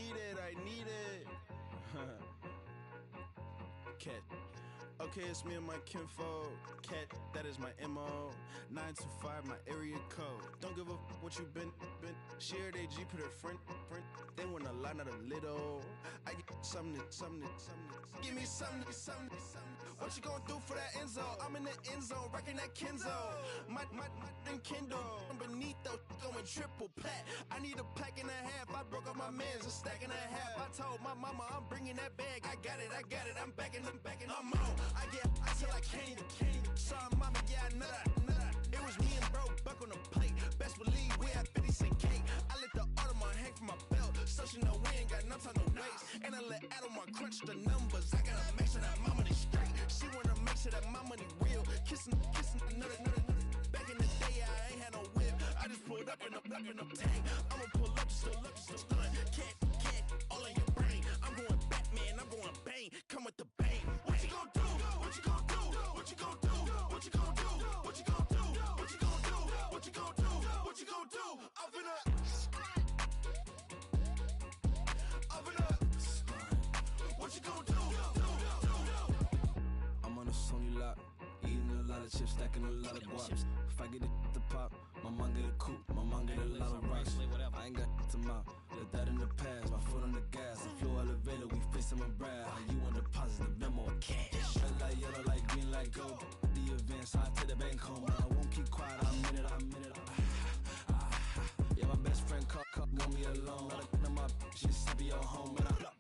need it, I need it. Cat. Okay, it's me and my kinfolk. Cat, that is my MO. 925, my area code. Don't give a what you been. Shared AG, put her friend. They want a lot, not a little. I get something. Give me something. What you gonna do for that end zone? I'm in the end zone, rocking that Kenzo. My thing Kindle. Beneath though, going triple plat. I need a pack and a half. I broke up my mans, a stack and a half. I told my mama I'm bringing that bag. I got it. I'm backing, I'm on. I get till I can't. Sorry, mama, yeah, I know that. It was me and bro, buck on the plate. Best believe we had 50 cent cake. I let the Audemars hang from my belt, so she know we ain't got no time to waste. And I let Adelmar crunch the numbers. I gotta make sure that my money straight. She wanna make sure that my money real. Kissing another. Back in the day, I ain't had no whip. I just pulled up in a tank. I'ma pull up just to stun. Cat, all in your brain. I'm going Batman, I'm going bang. Come with the bang. What you gon' do? What you gon' do? What you gon' do? What you gon' do? What you gon' do? What you gon' do? What you gon' do? What you gon' do? I'm finna. What you gon' do? I'm on a Sony lot, eating a lot of chips, stacking a lot of guaps. If I get it to pop, my mom get a coupe, my mom get a lot of rice. I ain't got to mouth, let that in the past. My foot on the gas, I flow elevator, we facing my brad. How you on deposit the memo of cash? Red light, yellow light, green light, gold. The events, I take the bank home. I won't keep quiet, I'm in it. Yeah, my best friend want me alone. Let my she said be your home. And I blah.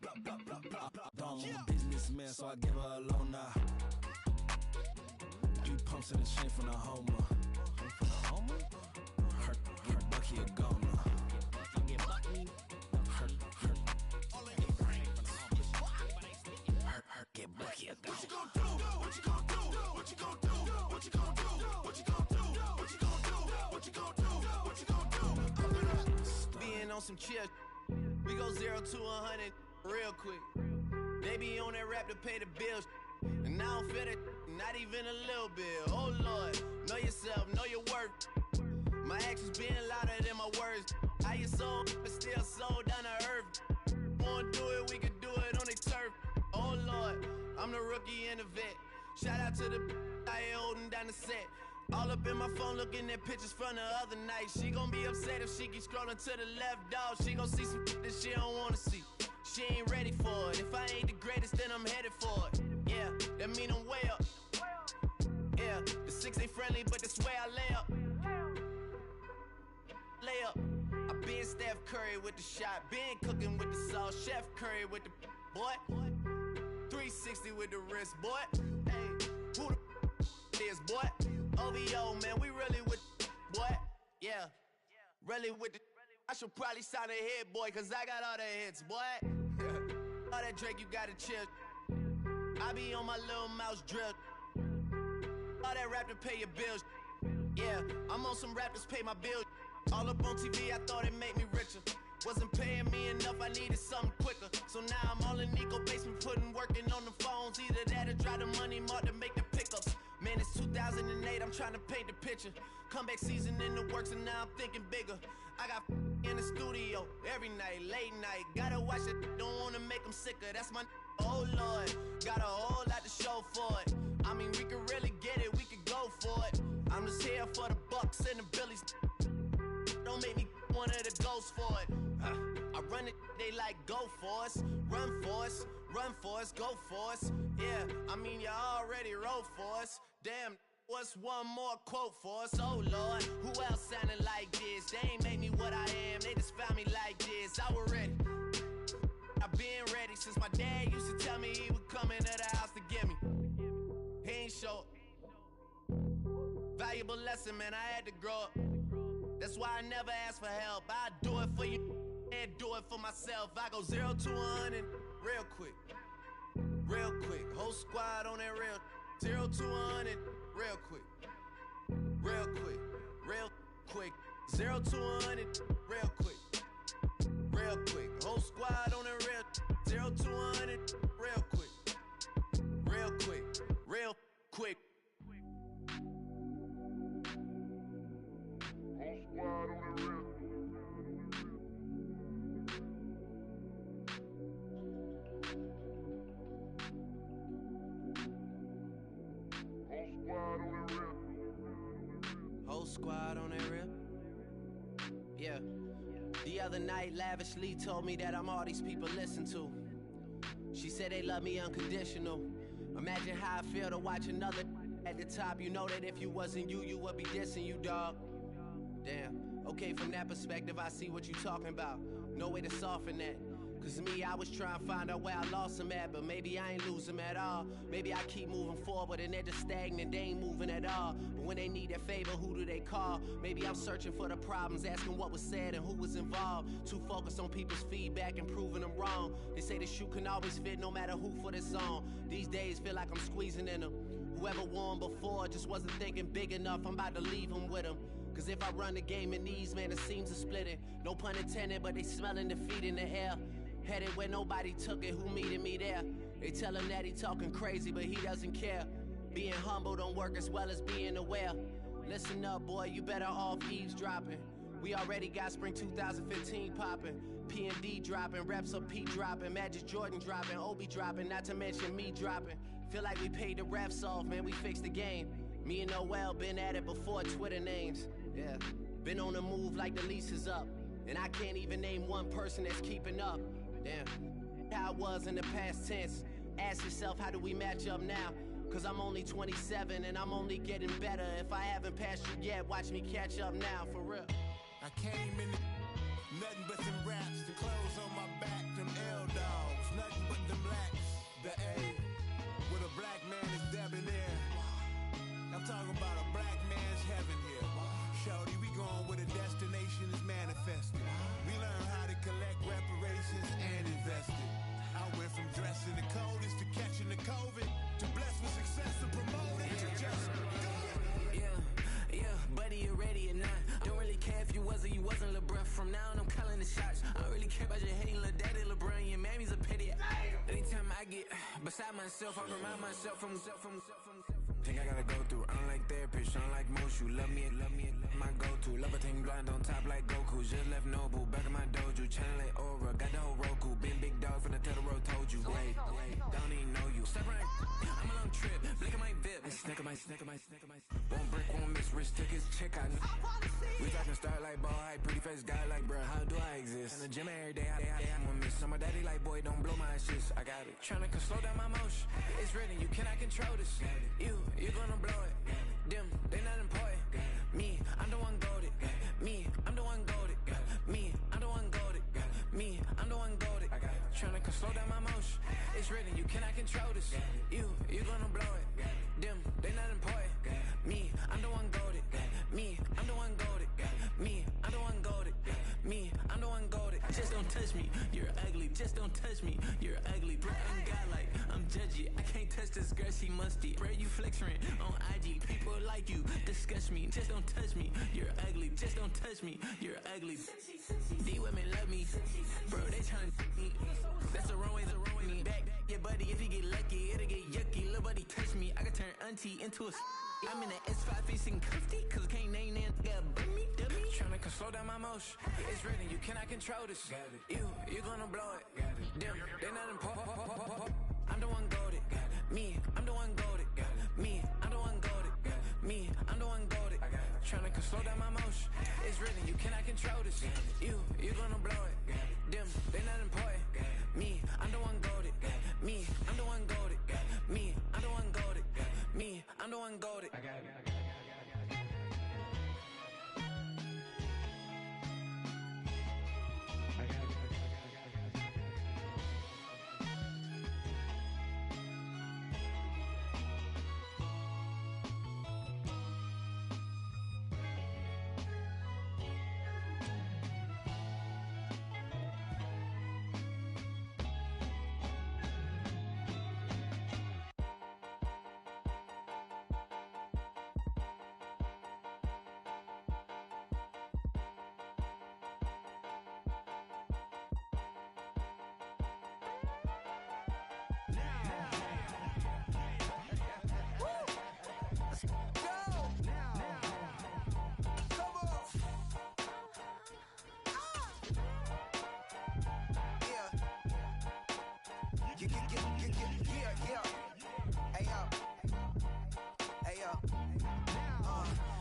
I'm a businessman, so I give her a loan now. 3 pumps in the chain from the Homer. Hurt Bucky a goner. Hurt get Bucky a goner. What you gon' do? What you gon' do? What you gon' do? What you gon' do? What you gon' do? What you gon' do? What you gon' do? What you gon' do? Being on some chill, we go 0 to 100 real quick. They be on that rap to pay the bills, and I don't feel it, not even a little bit. Oh Lord, know yourself, know your worth. My actions being louder than my words. How you sold, but still sold down to earth. Wanna do it, we can do it on the turf. Oh Lord, I'm the rookie and the vet. Shout out to the I ain't holding down the set. All up in my phone looking at pictures from the other night. She gon' be upset if she keep scrolling to the left, dog. She gon' see some that she don't wanna see. She ain't ready for it. If I ain't the greatest, then I'm headed for it. Yeah, that mean I'm way up. Yeah, the 6 ain't friendly, but that's where I lay up. I been Steph Curry with the shot, been cooking with the sauce, Chef Curry with the boy. 360 with the wrist, boy. Hey, who the is, boy? OVO, man, we really with boy. Yeah, really with the. I should probably sign a hit, boy, cause I got all the hits, boy. All that Drake, you gotta chill. I be on my little mouse drip. All that rap to pay your bills. Yeah, I'm on some rappers pay my bills. All up on TV, I thought it made me richer. Wasn't paying me enough, I needed something quicker. So now I'm all in Nico basement, working on the phones. Either that or try the money mark to make the pickups. Man, it's 2008, I'm trying to paint the picture. Comeback season in the works and now I'm thinking bigger. I got in the studio every night, late night. Gotta watch it, don't wanna make them sicker. That's my oh Lord, got a whole lot to show for it. I mean, we could really get it, we could go for it. I'm just here for the Bucks and the Billies. Don't make me one of the ghosts for it. I run it, they like go for us. Run for us, go for us. Yeah, I mean you already wrote for us. Damn, what's one more quote for us? Oh Lord, who else sounding like this? They ain't made me what I am, they just found me like this. I was ready, I been ready since my dad used to tell me he would come into the house to get me. He ain't show. Valuable lesson, man, I had to grow up. That's why I never ask for help. I do it for you and do it for myself. I go 0 to 100 real quick. Real quick. Whole squad on that real. 0 to 100 real quick. Real quick. Real quick. 0 to 100 real quick. Real quick. Whole squad on that real. 0 to 100 real quick. Real quick. Real quick. Whole squad on the real. squad on that rip. Yeah. The other night, lavishly told me that I'm all these people listen to. She said they love me unconditional. Imagine how I feel to watch another at the top. You know that if you wasn't you, you would be dissing you, dog. Damn. Okay, from that perspective, I see what you talking about. No way to soften that. Cause me, I was trying to find out where I lost them at, but maybe I ain't lose them at all. Maybe I keep moving forward and they're just stagnant, they ain't moving at all. But when they need their favor, who do they call? Maybe I'm searching for the problems, asking what was said and who was involved. Too focused on people's feedback and proving them wrong. They say the shoe can always fit no matter who for this song. These days feel like I'm squeezing in them. Whoever won before just wasn't thinking big enough, I'm about to leave them with them. Cause if I run the game in these, man, the seams are splitting. No pun intended, but they smelling defeat in the air. Headed where nobody took it, who meeting me there? They tell him that he talking crazy, but he doesn't care. Being humble don't work as well as being aware. Listen up, boy, you better off eavesdropping. We already got spring 2015 popping. P&D dropping, reps up P dropping, Magic Jordan dropping, Obi dropping, not to mention me dropping. Feel like we paid the refs off, man, we fixed the game. Me and Noel been at it before Twitter names. Yeah, been on the move like the lease is up. And I can't even name one person that's keeping up. Damn, how I was in the past tense. Ask yourself, how do we match up now? Cause I'm only 27 and I'm only getting better. If I haven't passed you yet, watch me catch up now, for real. I came in nothing but them raps, the clothes on my back, them L-dogs, nothing but them lacks. The A, with a black man is debonair. I'm talking about a black man's heaven here. Shorty, we going where the destination is manifested. We learn how to collect reparations and invest it. I went from dressing the coldest to catching the COVID, to blessed with success and promoted to just go. Yeah, buddy, you ready or not? Don't really care if you was or you wasn't LeBron. From now on, I'm calling the shots. I don't really care about your hating little daddy LeBron. Your mammy's a pity. Anytime I get beside myself, I remind myself from. Think I gotta go through. I don't like therapists, I don't like most. You love me, my go-to. Love a thing blind on top like Goku. Just left Noble, back in my dojo. Channel like Aura, got the whole Roku. Been big dog from the Tether Road, told you. Wait, don't even know you. Step right, I'm a long trip. Look at my VIP. Snicker my. One brick, one miss. Rich took his chick, I know. We talking start like ball hype. Pretty face guy like, bruh, how do I exist? In the gym every day, I'm a miss. So my daddy like, boy, don't blow my assist. I got it. Tryna slow down my motion. It's written, you cannot control this. You gonna blow it. Them, they not important. Me, I'm the one goated. Me, I'm the one goated. Me, I'm the one goated. Me, I'm the one goated. Tryna slow down my motion. It's written, you cannot control this. You gonna blow it. Them, they not important. Me, I'm the one goated. Me, I'm the one goated. Me, I'm the one goated. Me, I'm the one goated. Just don't touch me, you're ugly. Just don't touch me, you're ugly. Bro, I'm godlike, I'm judgy. I can't touch this girl, she musty. Bro, you flexing on IG. People like you disgust me. Just don't touch me, you're ugly. Just don't touch me, you're ugly. These women love me, bro, they tryna me. That's the wrong way, back your buddy, if you get lucky, it'll get yucky. Little buddy touch me, I can turn auntie into a I'm in the S5 facing comfy, cause I can't name that dummy. Tryna slow down my motion. It's written, you cannot control this. You gonna blow it. Them, they not important. I'm the one goated. Me, I'm the one goated. Me, I'm the one goated. Me, I'm the one goated. Tryna slow down my motion. It's written, you cannot control this. You gonna blow it. Them, they not important. Me, I'm the one goated. Me, I'm the one goated. Me, I'm the one goated. Me, I'm the one goated.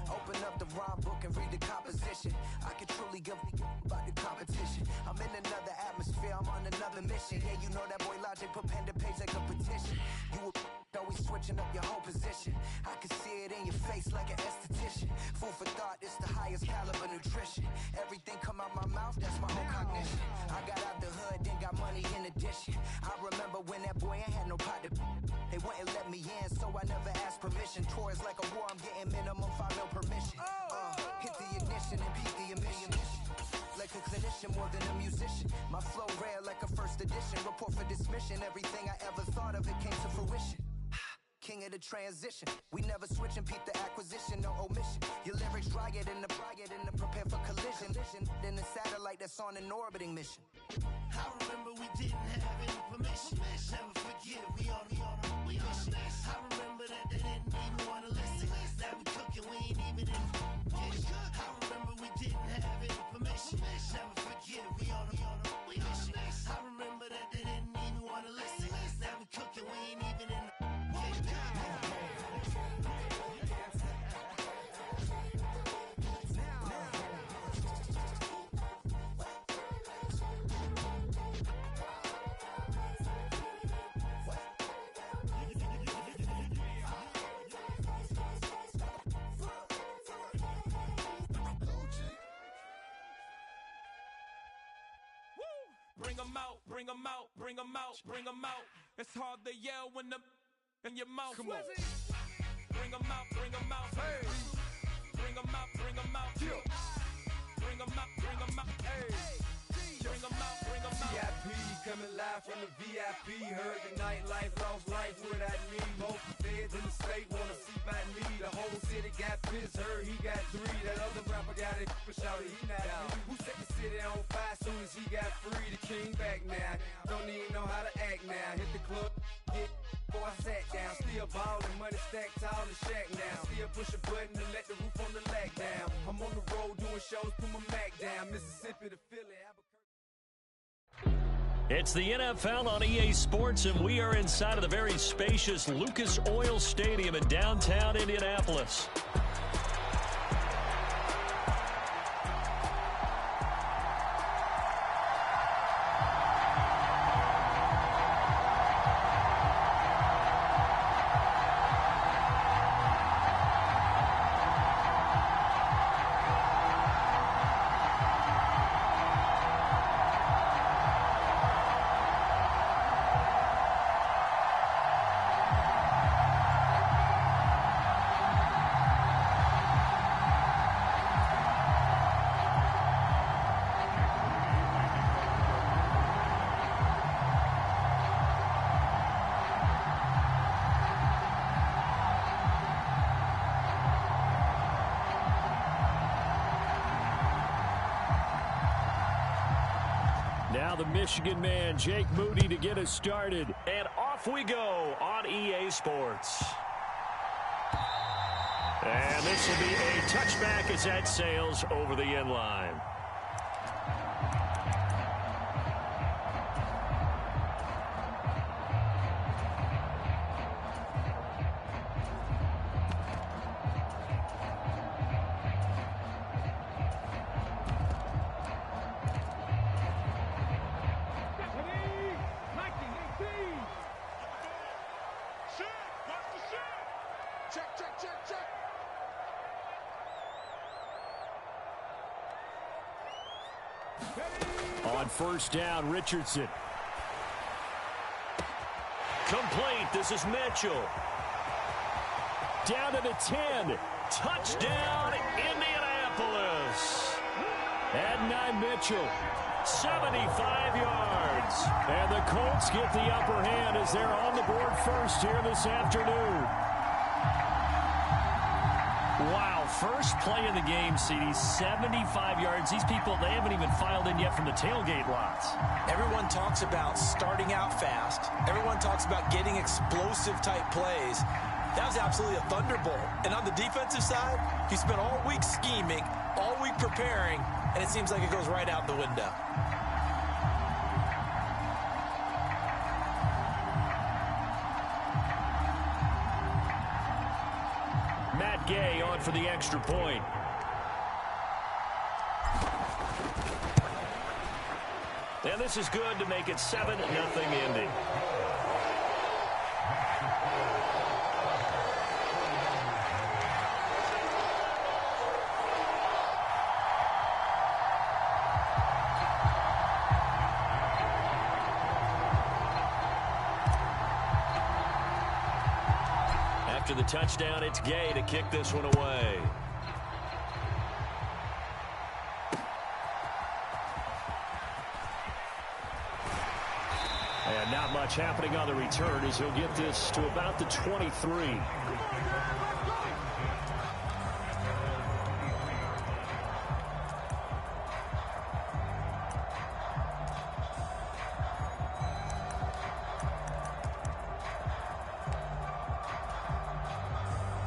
Open up the rhyme book can read the composition. I can truly give about the competition. I'm in another atmosphere, I'm on another mission. Yeah, you know that boy Logic put pen to page like a petition. You always switching up your whole position. I can see it in your face like an esthetician. Food for thought, it's the highest caliber nutrition. Everything come out my mouth, that's my own cognition. I got out the hood, then got money in addition. I remember when that boy ain't had no pot to. They wouldn't let me in, so I never asked permission. Tours like a war, I'm getting minimum 5 mil permission. Hit the ignition and beat the emission. Like a clinician more than a musician. My flow rare like a first edition. Report for dismission. Everything I ever thought of, it came to fruition. King of the transition. We never switch and peep the acquisition, no omission. Your lyrics dry it in the prepare for collision. Then the satellite that's on an orbiting mission. I remember we didn't have any permission. Never forget, we on a mission. I remember that they didn't even want to listen. Now we cooking, we ain't even in the kitchen. I remember we didn't have any permission. Never forget, we on a mission. I remember that they didn't even want to listen. Now we cooking, we ain't even in the kitchen. Bring 'em out, bring 'em out, bring 'em out, bring 'em out. It's hard to yell when the in your mouth. Come on. Bring 'em out, bring 'em out. Hey. Bring 'em out, bring 'em out. Bring 'em out, bring 'em out. Hey. Bring 'em out, bring 'em out. VIP coming live from the VIP. Heard the nightlife, lost life without me. Most feds in the state wanna see by me. The whole city got pissed, heard he got 3. That other rapper got it, but shouted he not me. Who set the city on fire soon as he got free? The king back now, don't even know how to act now. Hit the club, get before I sat down. Still ballin', money stacked tall in shack now. Still push a button and let the roof on the lag down. I'm on the road doing shows, put my Mac down. Mississippi to Philly, It's the NFL on EA Sports, and we are inside of the very spacious Lucas Oil Stadium in downtown Indianapolis. Now the Michigan man, Jake Moody, to get us started. And off we go on EA Sports. And this will be a touchback as that sails over the end line. On first down, Richardson. Complete. This is Mitchell. Down to the 10. Touchdown, Indianapolis. Adonai Mitchell, 75 yards. And the Colts get the upper hand as they're on the board first here this afternoon. Wow, first play of the game, CD, 75 yards. These people, they haven't even filed in yet from the tailgate lots. Everyone talks about starting out fast. Everyone talks about getting explosive-type plays. That was absolutely a thunderbolt. And on the defensive side, he spent all week scheming, all week preparing, and it seems like it goes right out the window. Matt Gay on for the extra point. And this is good to make it 7-0 Indy. After the touchdown, it's Gay to kick this one away. And not much happening on the return as he'll get this to about the 23.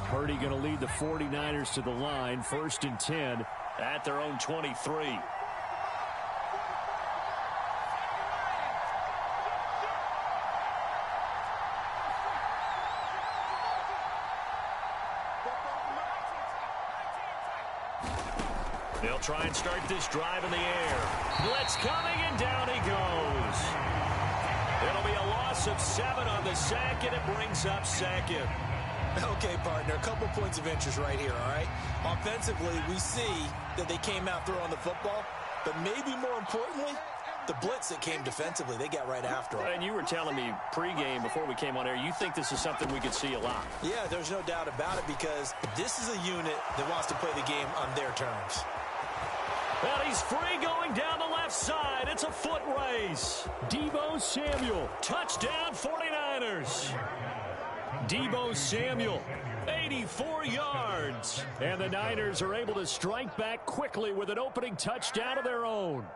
Purdy going to lead the 49ers to the line, 1st and 10 at their own 23. They'll try and start this drive in the air. Blitz coming, and down he goes. It'll be a loss of 7 on the sack, and it brings up 2nd. Okay, partner, a couple points of interest right here, all right? Offensively, we see that they came out throwing the football, but maybe more importantly, the blitz that came defensively, they got right after it. And you were telling me pregame before we came on air, you think this is something we could see a lot. Yeah, there's no doubt about it because this is a unit that wants to play the game on their terms. Well, he's free going down the left side. It's a foot race. Deebo Samuel, touchdown 49ers. Deebo Samuel, 84 yards. And the Niners are able to strike back quickly with an opening touchdown of their own.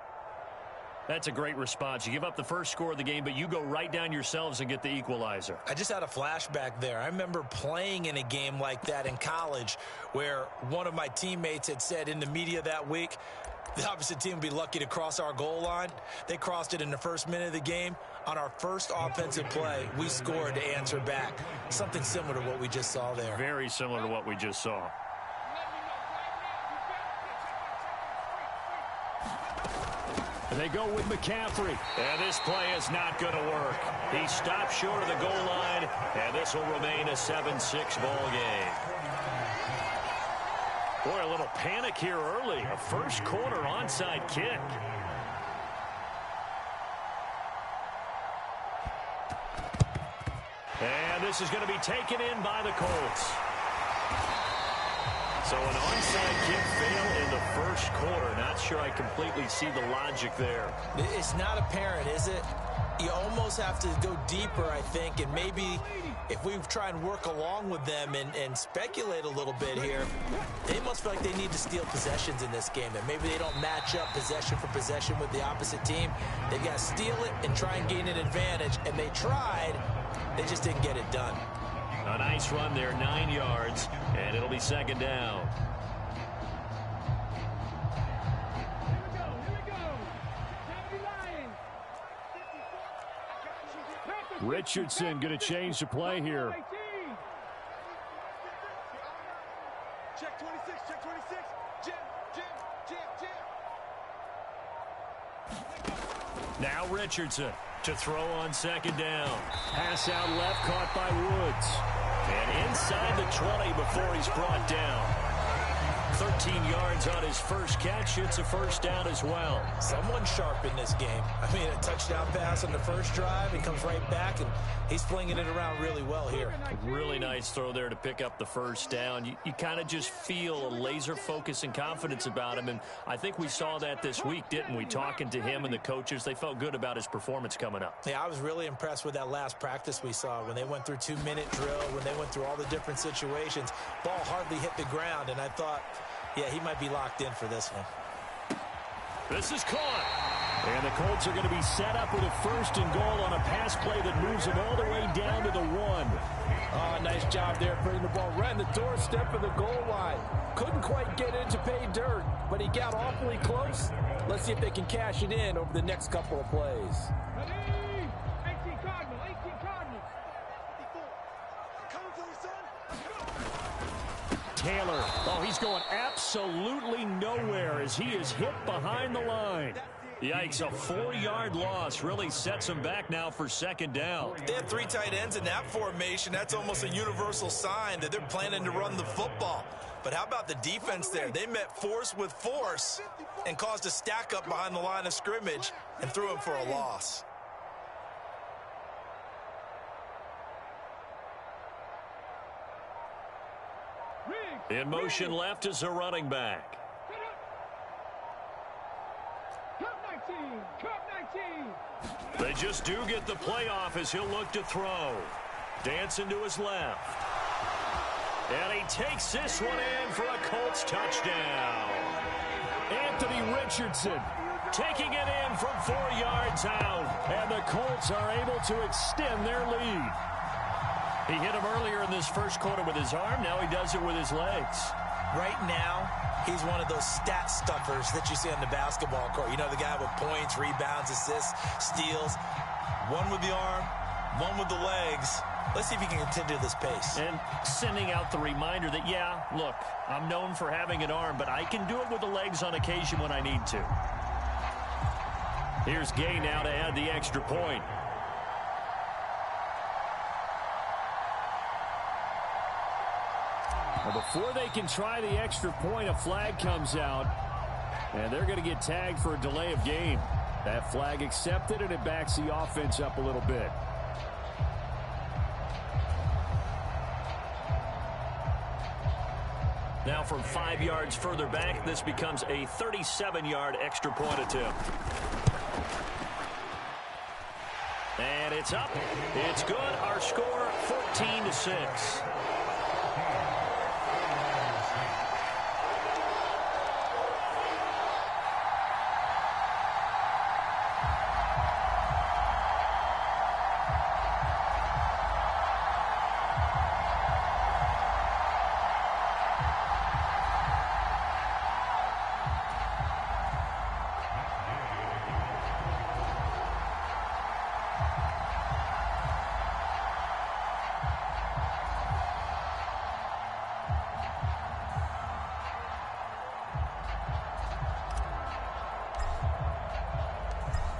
That's a great response. You give up the first score of the game, but you go right down yourselves and get the equalizer. I just had a flashback there. I remember playing in a game like that in college where one of my teammates had said in the media that week, the opposite team would be lucky to cross our goal line. They crossed it in the first minute of the game. On our first offensive play, we scored to answer back. Something similar to what we just saw there. Very similar to what we just saw. And they go with McCaffrey. And this play is not going to work. He stopped short of the goal line, and this will remain a 7-6 ball game. Boy, a little panic here early. A first quarter onside kick. And this is going to be taken in by the Colts. So an onside kick fail in the first quarter. Not sure I completely see the logic there. It's not apparent, is it? You almost have to go deeper, I think, and maybe if we try and work along with them and speculate a little bit here, they must feel like they need to steal possessions in this game, and maybe they don't match up possession for possession with the opposite team. They've got to steal it and try and gain an advantage, and they tried. They just didn't get it done. A nice run there, 9 yards, and it'll be 2nd down. Richardson going to change the play here. Check 26, check 26. Jim. Now Richardson to throw on 2nd down. Pass out left, caught by Woods. And inside the 20 before he's brought down. 13 yards on his first catch. It's a first down as well. Someone sharp in this game. I mean, a touchdown pass on the first drive. He comes right back, and he's flinging it around really well here. A really nice throw there to pick up the first down. You kind of just feel a laser focus and confidence about him, and I think we saw that this week, didn't we? Talking to him and the coaches, they felt good about his performance coming up. Yeah, I was really impressed with that last practice we saw when they went through 2-minute drill, when they went through all the different situations. Ball hardly hit the ground, and I thought, yeah, he might be locked in for this one. This is caught. And the Colts are going to be set up with a 1st and goal on a pass play that moves them all the way down to the 1. Oh, nice job there putting the ball right in the doorstep of the goal line. Couldn't quite get it to pay dirt, but he got awfully close. Let's see if they can cash it in over the next couple of plays. Taylor, oh, he's going absolutely nowhere as he is hit behind the line. Yikes, a 4-yard loss really sets them back now for second down. They have 3 tight ends in that formation. That's almost a universal sign that they're planning to run the football. But how about the defense there? They met force with force and caused a stack up behind the line of scrimmage and threw him for a loss. In motion left is a running back. They just do get the play off as he'll look to throw. Dancing to his left. And he takes this one in for a Colts touchdown. Anthony Richardson taking it in from 4 yards out. And the Colts are able to extend their lead. He hit him earlier in this first quarter with his arm. Now he does it with his legs. Right now, he's one of those stat stuffers that you see on the basketball court. You know, the guy with points, rebounds, assists, steals. One with the arm, one with the legs. Let's see if he can continue this pace. And sending out the reminder that, yeah, look, I'm known for having an arm, but I can do it with the legs on occasion when I need to. Here's Gay now to add the extra point. Well, before they can try the extra point, a flag comes out, and they're going to get tagged for a delay of game. That flag accepted, and it backs the offense up a little bit. Now from 5 yards further back, this becomes a 37-yard extra point attempt. And it's up. It's good. Our score, 14-6.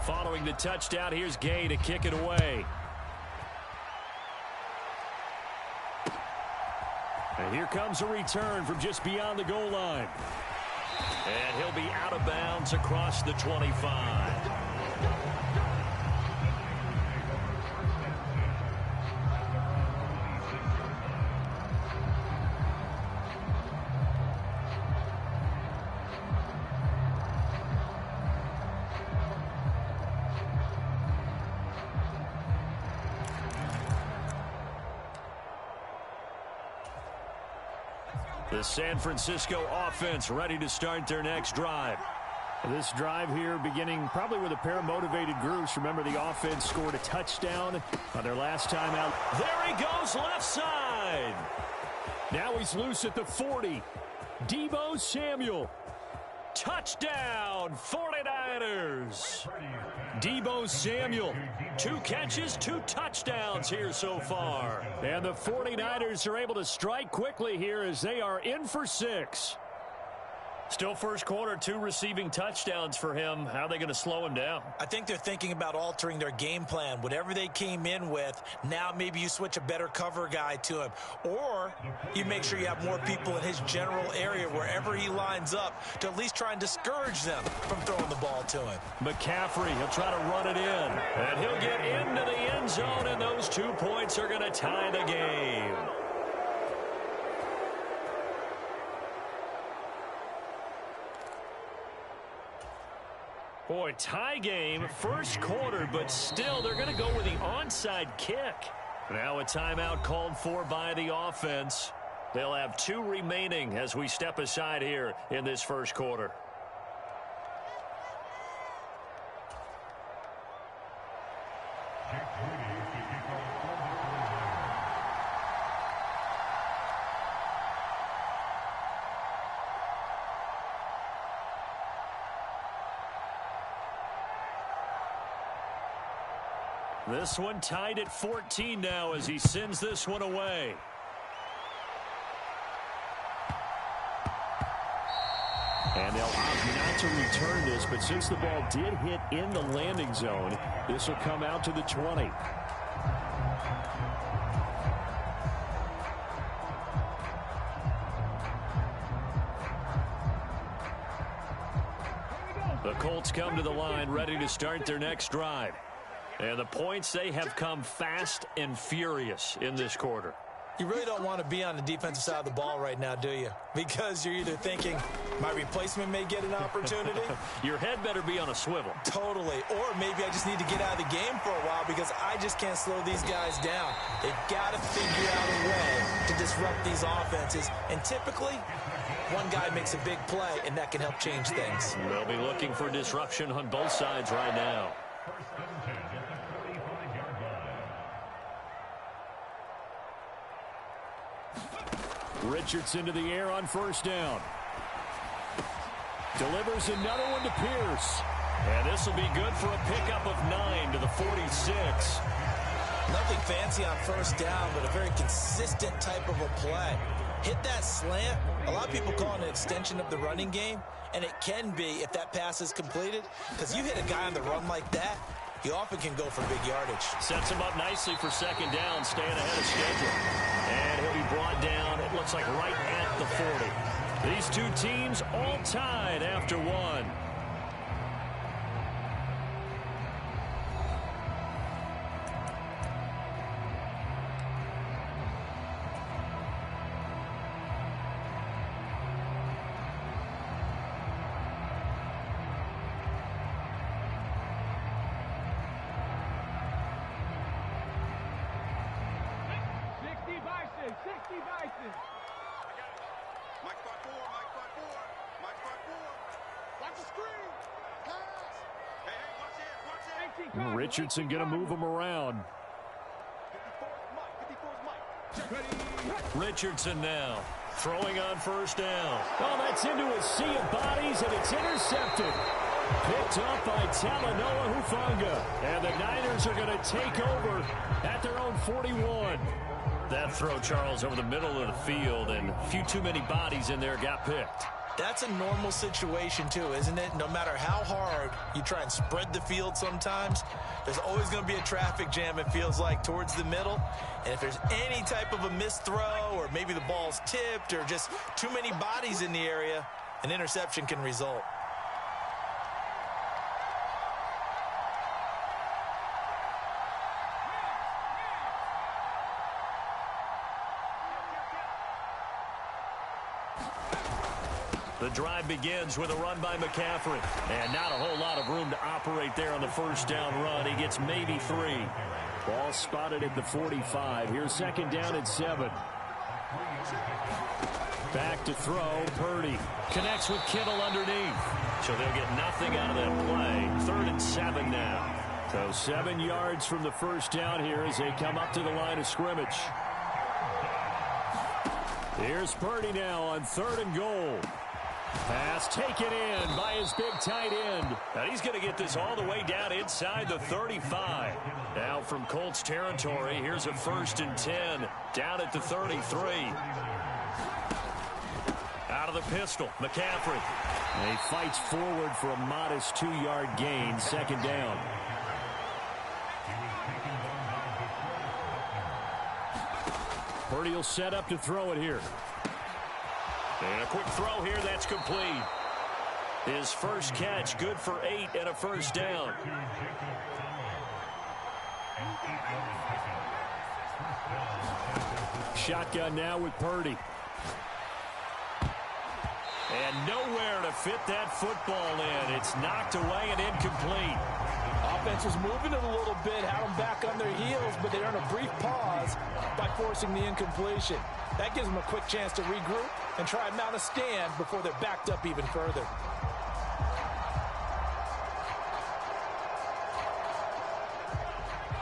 Following the touchdown, here's Gay to kick it away. And here comes a return from just beyond the goal line. And he'll be out of bounds across the 25. The San Francisco offense ready to start their next drive. This drive here beginning probably with a pair of motivated groups. Remember, the offense scored a touchdown on their last time out. There he goes, left side. Now he's loose at the 40. Deebo Samuel. Touchdown, 49ers. Deebo Samuel, 2 catches, 2 touchdowns here so far. And the 49ers are able to strike quickly here as they are in for 6. Still first quarter, 2 receiving touchdowns for him. How are they going to slow him down? I think they're thinking about altering their game plan. Whatever they came in with, now maybe you switch a better cover guy to him. Or you make sure you have more people in his general area wherever he lines up to at least try and discourage them from throwing the ball to him. McCaffrey, he'll try to run it in. And he'll get into the end zone, and those 2 points are going to tie the game. Boy, tie game, first quarter, but still they're going to go with the onside kick. Now a timeout called for by the offense. They'll have 2 remaining as we step aside here in this first quarter. This one tied at 14 now as he sends this one away. And they'll opt not to return this, but since the ball did hit in the landing zone, this will come out to the 20. The Colts come to the line ready to start their next drive. And the points, they have come fast and furious in this quarter. You really don't want to be on the defensive side of the ball right now, do you? Because you're either thinking, my replacement may get an opportunity. Your head better be on a swivel. Totally. Or maybe I just need to get out of the game for a while because I just can't slow these guys down. They've got to figure out a way to disrupt these offenses. And typically, one guy makes a big play, and that can help change things. They'll be looking for disruption on both sides right now. Richardson to the air on first down. Delivers another one to Pierce. And this will be good for a pickup of 9 to the 46. Nothing fancy on first down, but a very consistent type of a play. Hit that slant. A lot of people call it an extension of the running game, and it can be if that pass is completed, because you hit a guy on the run like that, he often can go for big yardage. Sets him up nicely for second down, staying ahead of schedule. And he'll be brought down, it looks like right at the 40. These two teams all tied after one. Richardson going to move him around. Richardson now throwing on first down. Oh, that's into a sea of bodies, and it's intercepted. Picked up by Talanoa Hufanga. And the Niners are going to take over at their own 41. That throw, Charles, over the middle of the field, and a few too many bodies in there got picked. That's a normal situation, too, isn't it? No matter how hard you try and spread the field sometimes, there's always going to be a traffic jam, it feels like, towards the middle. And if there's any type of a missed throw or maybe the ball's tipped or just too many bodies in the area, an interception can result. The drive begins with a run by McCaffrey. And not a whole lot of room to operate there on the first down run. He gets maybe 3. Ball spotted at the 45. Here's second down at 7. Back to throw. Purdy connects with Kittle underneath. So they'll get nothing out of that play. 3rd and 7 now. So 7 yards from the first down here as they come up to the line of scrimmage. Here's Purdy now on 3rd and goal. Pass taken in by his big tight end. And he's going to get this all the way down inside the 35. Now from Colts territory, here's a 1st and 10 down at the 33. Out of the pistol, McCaffrey. And he fights forward for a modest 2-yard gain, second down. Purdy will set up to throw it here. And a quick throw here, that's complete. His first catch, good for 8 and a first down. Shotgun now with Purdy. And nowhere to fit that football in. It's knocked away and incomplete. Offense was moving it a little bit, had them back on their heels, but they earned a brief pause by forcing the incompletion. That gives them a quick chance to regroup and try and mount a stand before they're backed up even further.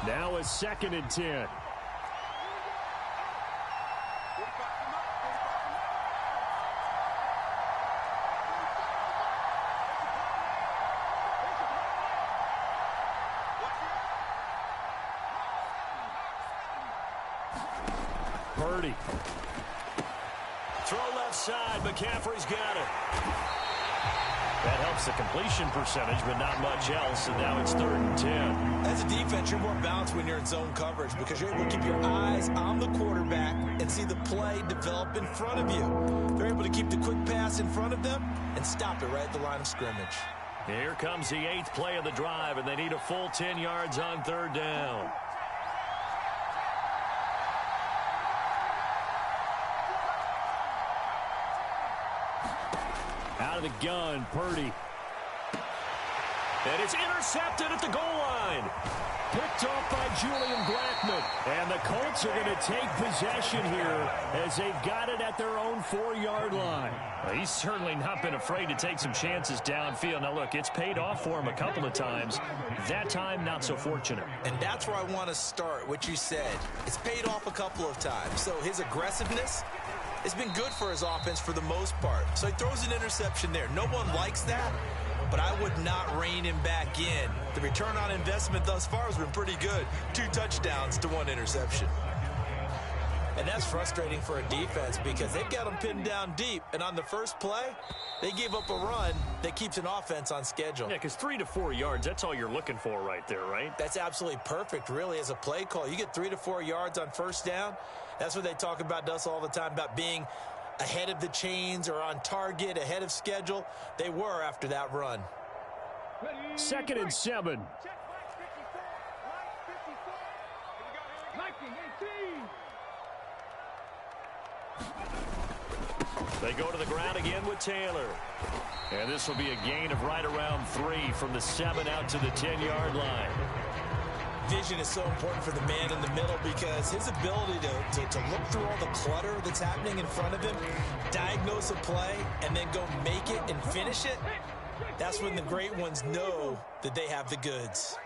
Now a 2nd and 10. Purdy. Throw left side. McCaffrey's got it. That helps the completion percentage, but not much else, and now it's 3rd and 10. As a defense, you're more balanced when you're in zone coverage because you're able to keep your eyes on the quarterback and see the play develop in front of you. They're able to keep the quick pass in front of them and stop it right at the line of scrimmage. Here comes the 8th play of the drive, and they need a full 10 yards on 3rd down. Out of the gun, Purdy. And it's intercepted at the goal line. Picked off by Julian Blackmon. And the Colts are going to take possession here as they've got it at their own 4-yard line. Well, he's certainly not been afraid to take some chances downfield. Now, look, it's paid off for him a couple of times. That time, not so fortunate. And that's where I want to start, what you said. It's paid off a couple of times. So his aggressiveness has been good for his offense for the most part. So he throws an interception there. No one likes that, but I would not rein him back in. The return on investment thus far has been pretty good. 2 touchdowns to 1 interception. And that's frustrating for a defense because they've got him pinned down deep. And on the first play, they gave up a run that keeps an offense on schedule. Yeah, because 3 to 4 yards, that's all you're looking for right there, right? That's absolutely perfect, really, as a play call. You get 3 to 4 yards on first down. That's what they talk about us all the time, about being ahead of the chains or on target, ahead of schedule. They were after that run. 2nd and 7. They go to the ground again with Taylor. And this will be a gain of right around 3 from the 7 out to the 10-yard line. Vision is so important for the man in the middle because his ability to look through all the clutter that's happening in front of him, diagnose a play, and then go make it and finish it, that's when the great ones know that they have the goods.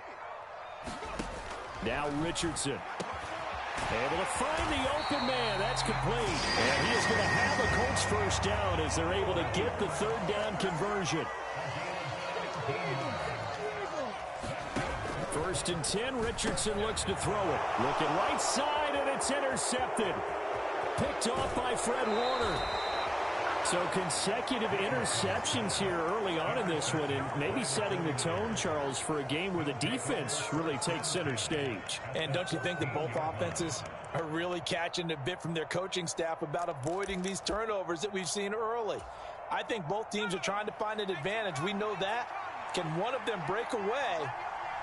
Now Richardson. Able to find the open man. That's complete. And he is going to have a Colts first down as they're able to get the 3rd down conversion. 1st and 10. Richardson looks to throw it. Looking right side, and it's intercepted. Picked off by Fred Warner. So consecutive interceptions here early on in this one, and maybe setting the tone, Charles, for a game where the defense really takes center stage. And don't you think that both offenses are really catching a bit from their coaching staff about avoiding these turnovers that we've seen early? I think both teams are trying to find an advantage. We know that. Can one of them break away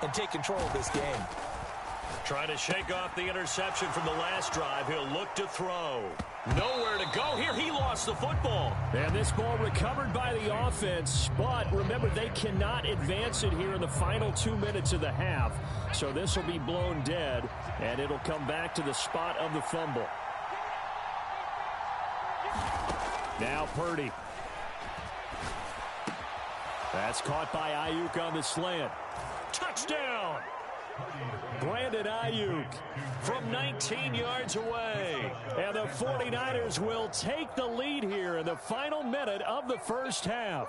and take control of this game? Trying to shake off the interception from the last drive. He'll look to throw. Nowhere to go here. He lost the football. And this ball recovered by the offense. But remember, they cannot advance it here in the final 2 minutes of the half. So this will be blown dead, and it'll come back to the spot of the fumble. Now Purdy. That's caught by Ayuk on the slant. Touchdown! Brandon Ayuk from 19 yards away. And the 49ers will take the lead here in the final minute of the first half.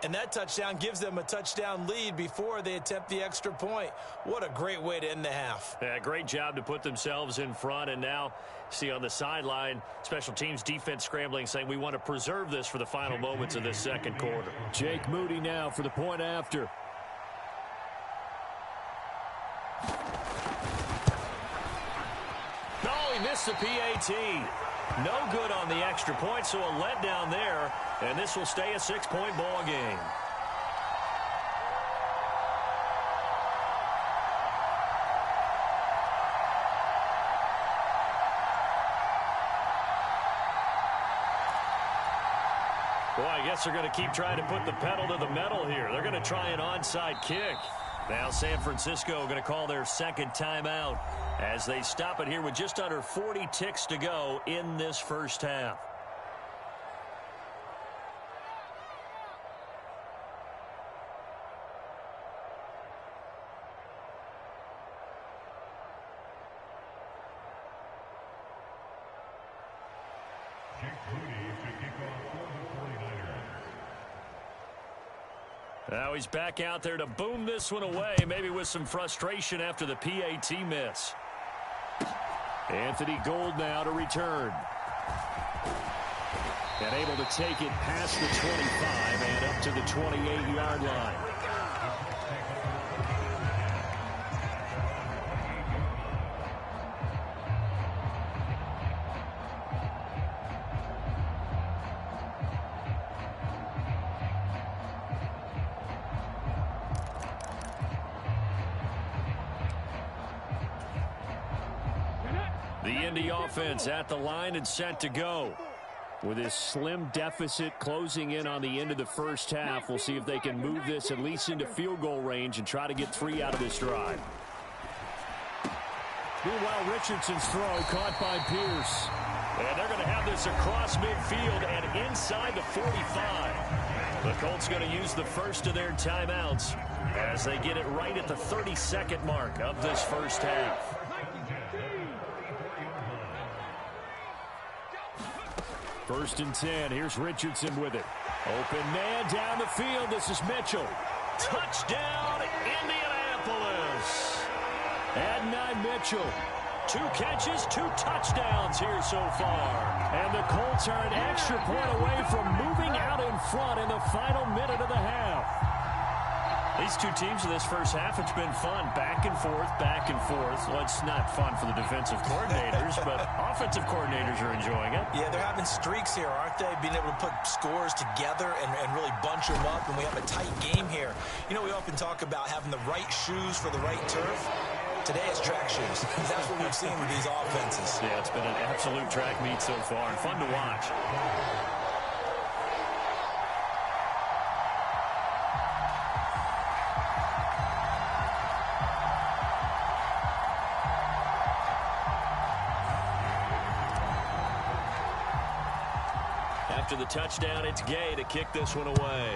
And that touchdown gives them a touchdown lead before they attempt the extra point. What a great way to end the half. Yeah, great job to put themselves in front. And now, see on the sideline, special teams defense scrambling, saying we want to preserve this for the final moments of this second quarter. Jake Moody now for the point after. No, he missed the PAT. No good on the extra point, so a letdown there, and this will stay a 6-point ball game. Boy, I guess they're going to keep trying to put the pedal to the metal here. They're going to try an onside kick. Now San Francisco going to call their second timeout as they stop it here with just under 40 ticks to go in this first half. Now he's back out there to boom this one away, maybe with some frustration after the PAT miss. Anthony Gould now to return. And able to take it past the 25 and up to the 28-yard line. The Indy offense at the line and set to go. With this slim deficit closing in on the end of the first half, we'll see if they can move this at least into field goal range and try to get 3 out of this drive. Meanwhile, Richardson's throw caught by Pierce. And they're going to have this across midfield and inside the 45. The Colts going to use the first of their timeouts as they get it right at the 32nd mark of this first half. First and 10. Here's Richardson with it. Open man down the field. This is Mitchell. Touchdown, Indianapolis. Adonai Mitchell. 2 catches, 2 touchdowns here so far. And the Colts are an extra point away from moving out in front in the final minute of the half. These two teams in this first half, it's been fun. Back and forth, back and forth. Well, it's not fun for the defensive coordinators, but offensive coordinators are enjoying it. Yeah, they're having streaks here, aren't they? Being able to put scores together and really bunch them up, and we have a tight game here. You know, we often talk about having the right shoes for the right turf. Today it's track shoes. That's what we've seen with these offenses. Yeah, it's been an absolute track meet so far, and fun to watch. After the touchdown, it's Gay to kick this one away.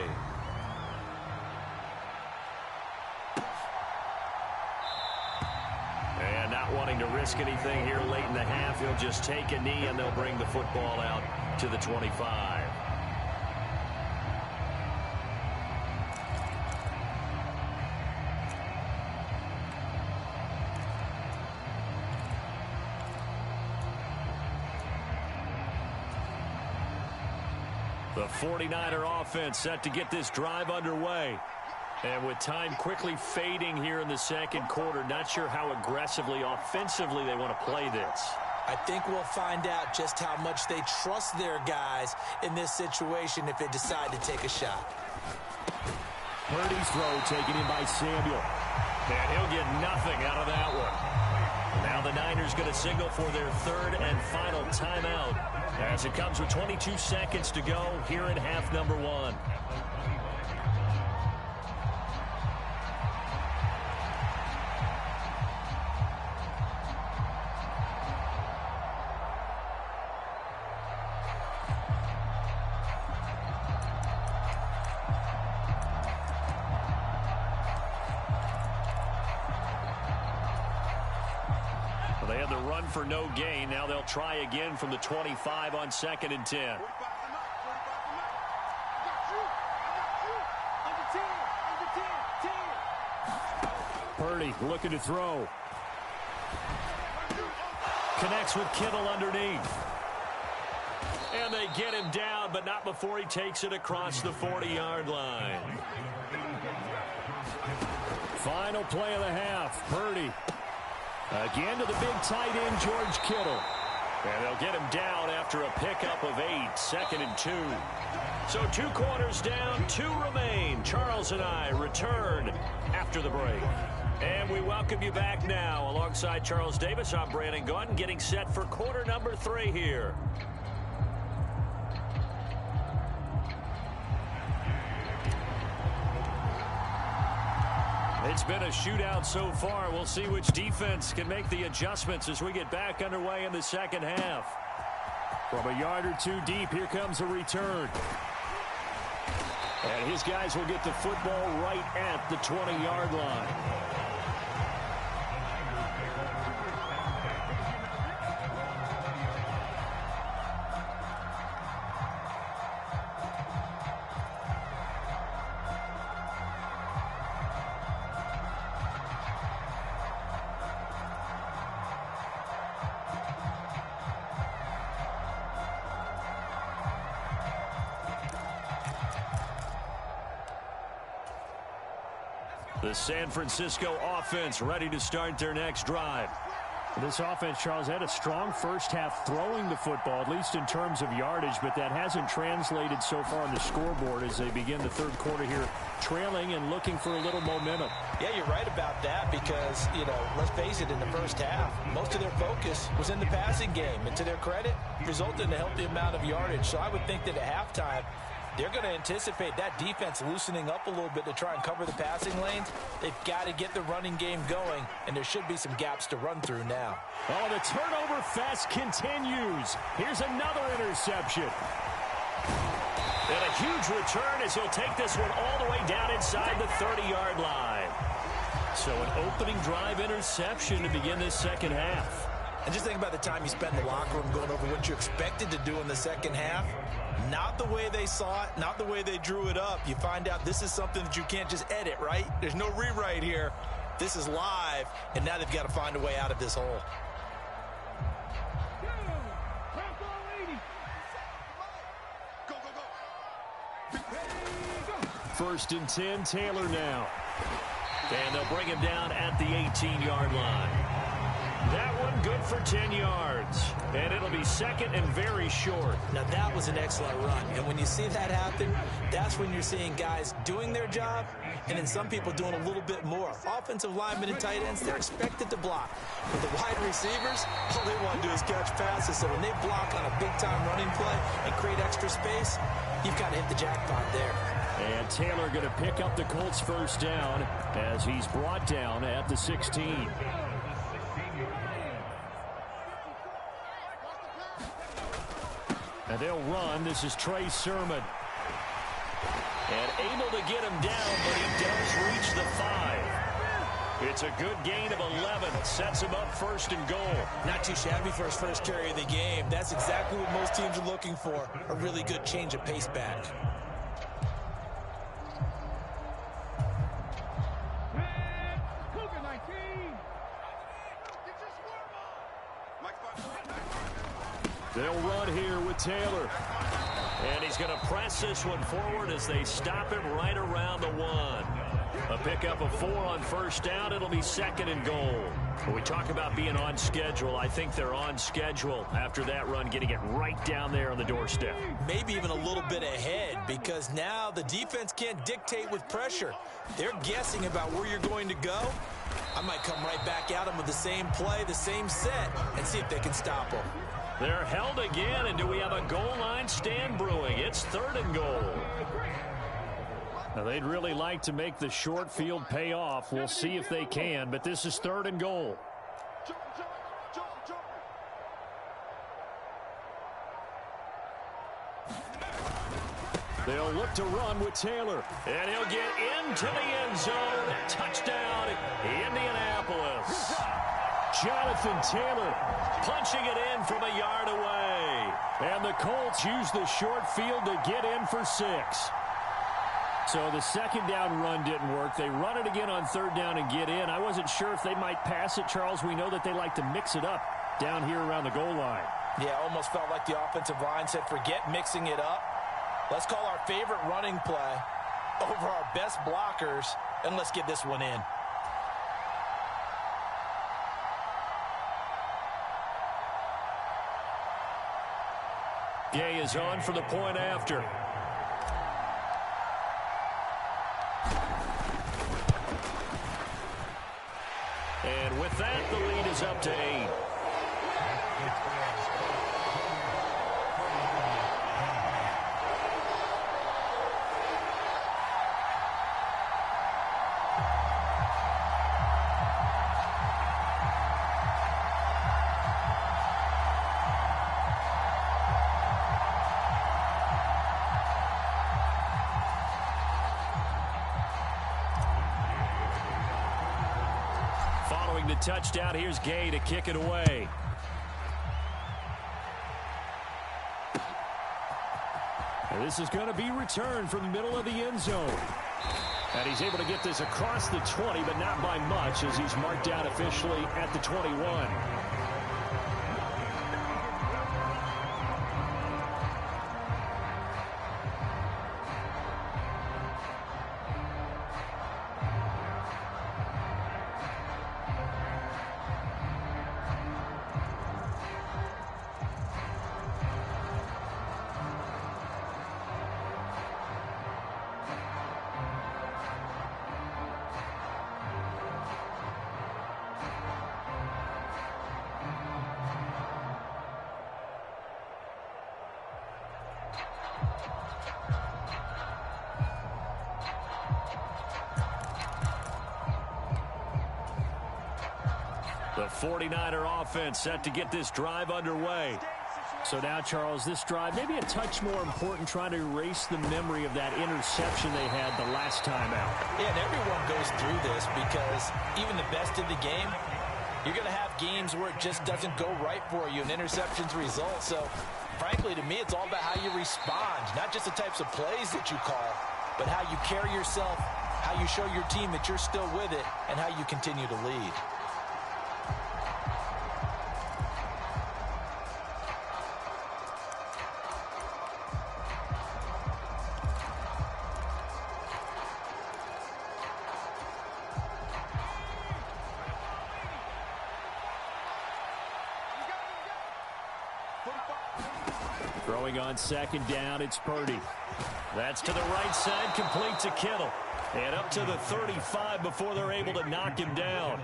And not wanting to risk anything here late in the half, he'll just take a knee and they'll bring the football out to the 25. The 49er offense set to get this drive underway. And with time quickly fading here in the second quarter, not sure how aggressively, offensively they want to play this. I think we'll find out just how much they trust their guys in this situation if they decide to take a shot. Purdy's throw taken in by Samuel. And he'll get nothing out of that one. Now the Niners going to signal for their third and final timeout as it comes with 22 seconds to go here in half number 1. They had the run for no gain. Now they'll try again from the 25 on 2nd and 10. Purdy looking to throw. Connects with Kittle underneath. And they get him down, but not before he takes it across the 40-yard line. Final play of the half. Purdy. Again to the big tight end, George Kittle. And they'll get him down after a pickup of 8, 2nd and 2. So 2 quarters down, 2 remain. Charles and I return after the break. And we welcome you back now. Alongside Charles Davis, I'm Brandon Gunn, getting set for quarter number 3 here. It's been a shootout so far. We'll see which defense can make the adjustments as we get back underway in the second half. From a yard or 2 deep, here comes a return. And his guys will get the football right at the 20-yard line. The San Francisco offense ready to start their next drive. This offense, Charles, had a strong first half throwing the football, at least in terms of yardage, but that hasn't translated so far on the scoreboard as they begin the third quarter here, trailing and looking for a little momentum. Yeah, you're right about that because, let's face it, in the first half, most of their focus was in the passing game. And to their credit, resulted in a healthy amount of yardage. So I would think that at halftime, they're going to anticipate that defense loosening up a little bit to try and cover the passing lanes. They've got to get the running game going, and there should be some gaps to run through now. Oh, the turnover fest continues. Here's another interception. And a huge return as he'll take this one all the way down inside the 30-yard line. So an opening drive interception to begin this second half. And just think about the time you spent in the locker room going over what you expected to do in the second half. Not the way they saw it, not the way they drew it up. You find out this is something that you can't just edit, right? There's no rewrite here. This is live, and now they've got to find a way out of this hole. First and 10, Taylor now. And they'll bring him down at the 18-yard line. That one good for 10 yards. And it'll be second and very short. Now that was an excellent run. And when you see that happen, that's when you're seeing guys doing their job and then some people doing a little bit more. Offensive linemen and tight ends, they're expected to block. But the wide receivers, all they want to do is catch passes. So when they block on a big-time running play and create extra space, you've got to hit the jackpot there. And Taylor going to pick up the Colts first down as he's brought down at the 16. And they'll run. This is Trey Sermon. And able to get him down, but he does reach the 5. It's a good gain of 11. Sets him up first and goal. Not too shabby for his first carry of the game. That's exactly what most teams are looking for. A really good change of pace back. They'll run here with Taylor. And he's going to press this one forward as they stop him right around the 1. A pickup of 4 on first down. It'll be second and goal. When we talk about being on schedule, I think they're on schedule after that run, getting it right down there on the doorstep. Maybe even a little bit ahead because now the defense can't dictate with pressure. They're guessing about where you're going to go. I might come right back at them with the same play, the same set, and see if they can stop them. They're held again, and do we have a goal line stand brewing? It's third and goal. Now, they'd really like to make the short field pay off. We'll see if they can, but this is third and goal. They'll look to run with Taylor, and he'll get into the end zone. Touchdown, Indianapolis. Jonathan Taylor punching it in from a yard away. And the Colts use the short field to get in for 6. So the second down run didn't work. They run it again on third down and get in. I wasn't sure if they might pass it, Charles. We know that they like to mix it up down here around the goal line. Yeah, almost felt like the offensive line said, forget mixing it up. Let's call our favorite running play over our best blockers, and let's get this one in. Gay is on for the point after. And with that, the lead is up to 8. The touchdown. Here's Gay to kick it away. And this is going to be returned from the middle of the end zone. And he's able to get this across the 20, but not by much as he's marked down officially at the 21. The 49er offense set to get this drive underway. So now, Charles, this drive maybe a touch more important, trying to erase the memory of that interception they had the last time out. Yeah, and everyone goes through this because even the best in the game, you're going to have games where it just doesn't go right for you and interceptions result. So, frankly, to me, it's all about how you respond, not just the types of plays that you call, but how you carry yourself, how you show your team that you're still with it, and how you continue to lead. Throwing on second down, it's Purdy. That's to the right side, complete to Kittle. And up to the 35 before they're able to knock him down.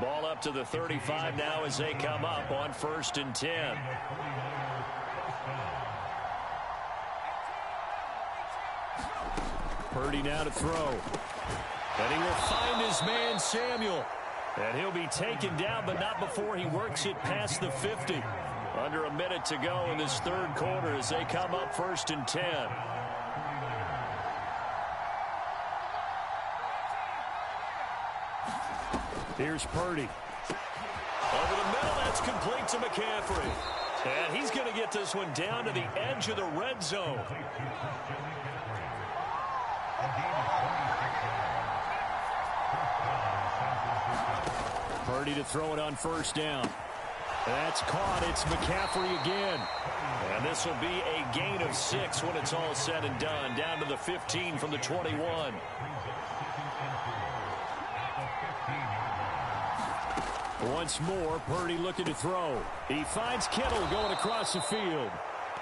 Ball up to the 35 now as they come up on 1st and 10. Purdy now to throw. And he will find his man, Samuel. And he'll be taken down, but not before he works it past the 50. Under a minute to go in this third quarter as they come up 1st and 10. Here's Purdy. Over the middle, that's complete to McCaffrey. And he's going to get this one down to the edge of the red zone. Purdy to throw it on 1st down. That's caught. It's McCaffrey again. And this will be a gain of 6 when it's all said and done. Down to the 15 from the 21. Once more, Purdy looking to throw. He finds Kittle going across the field.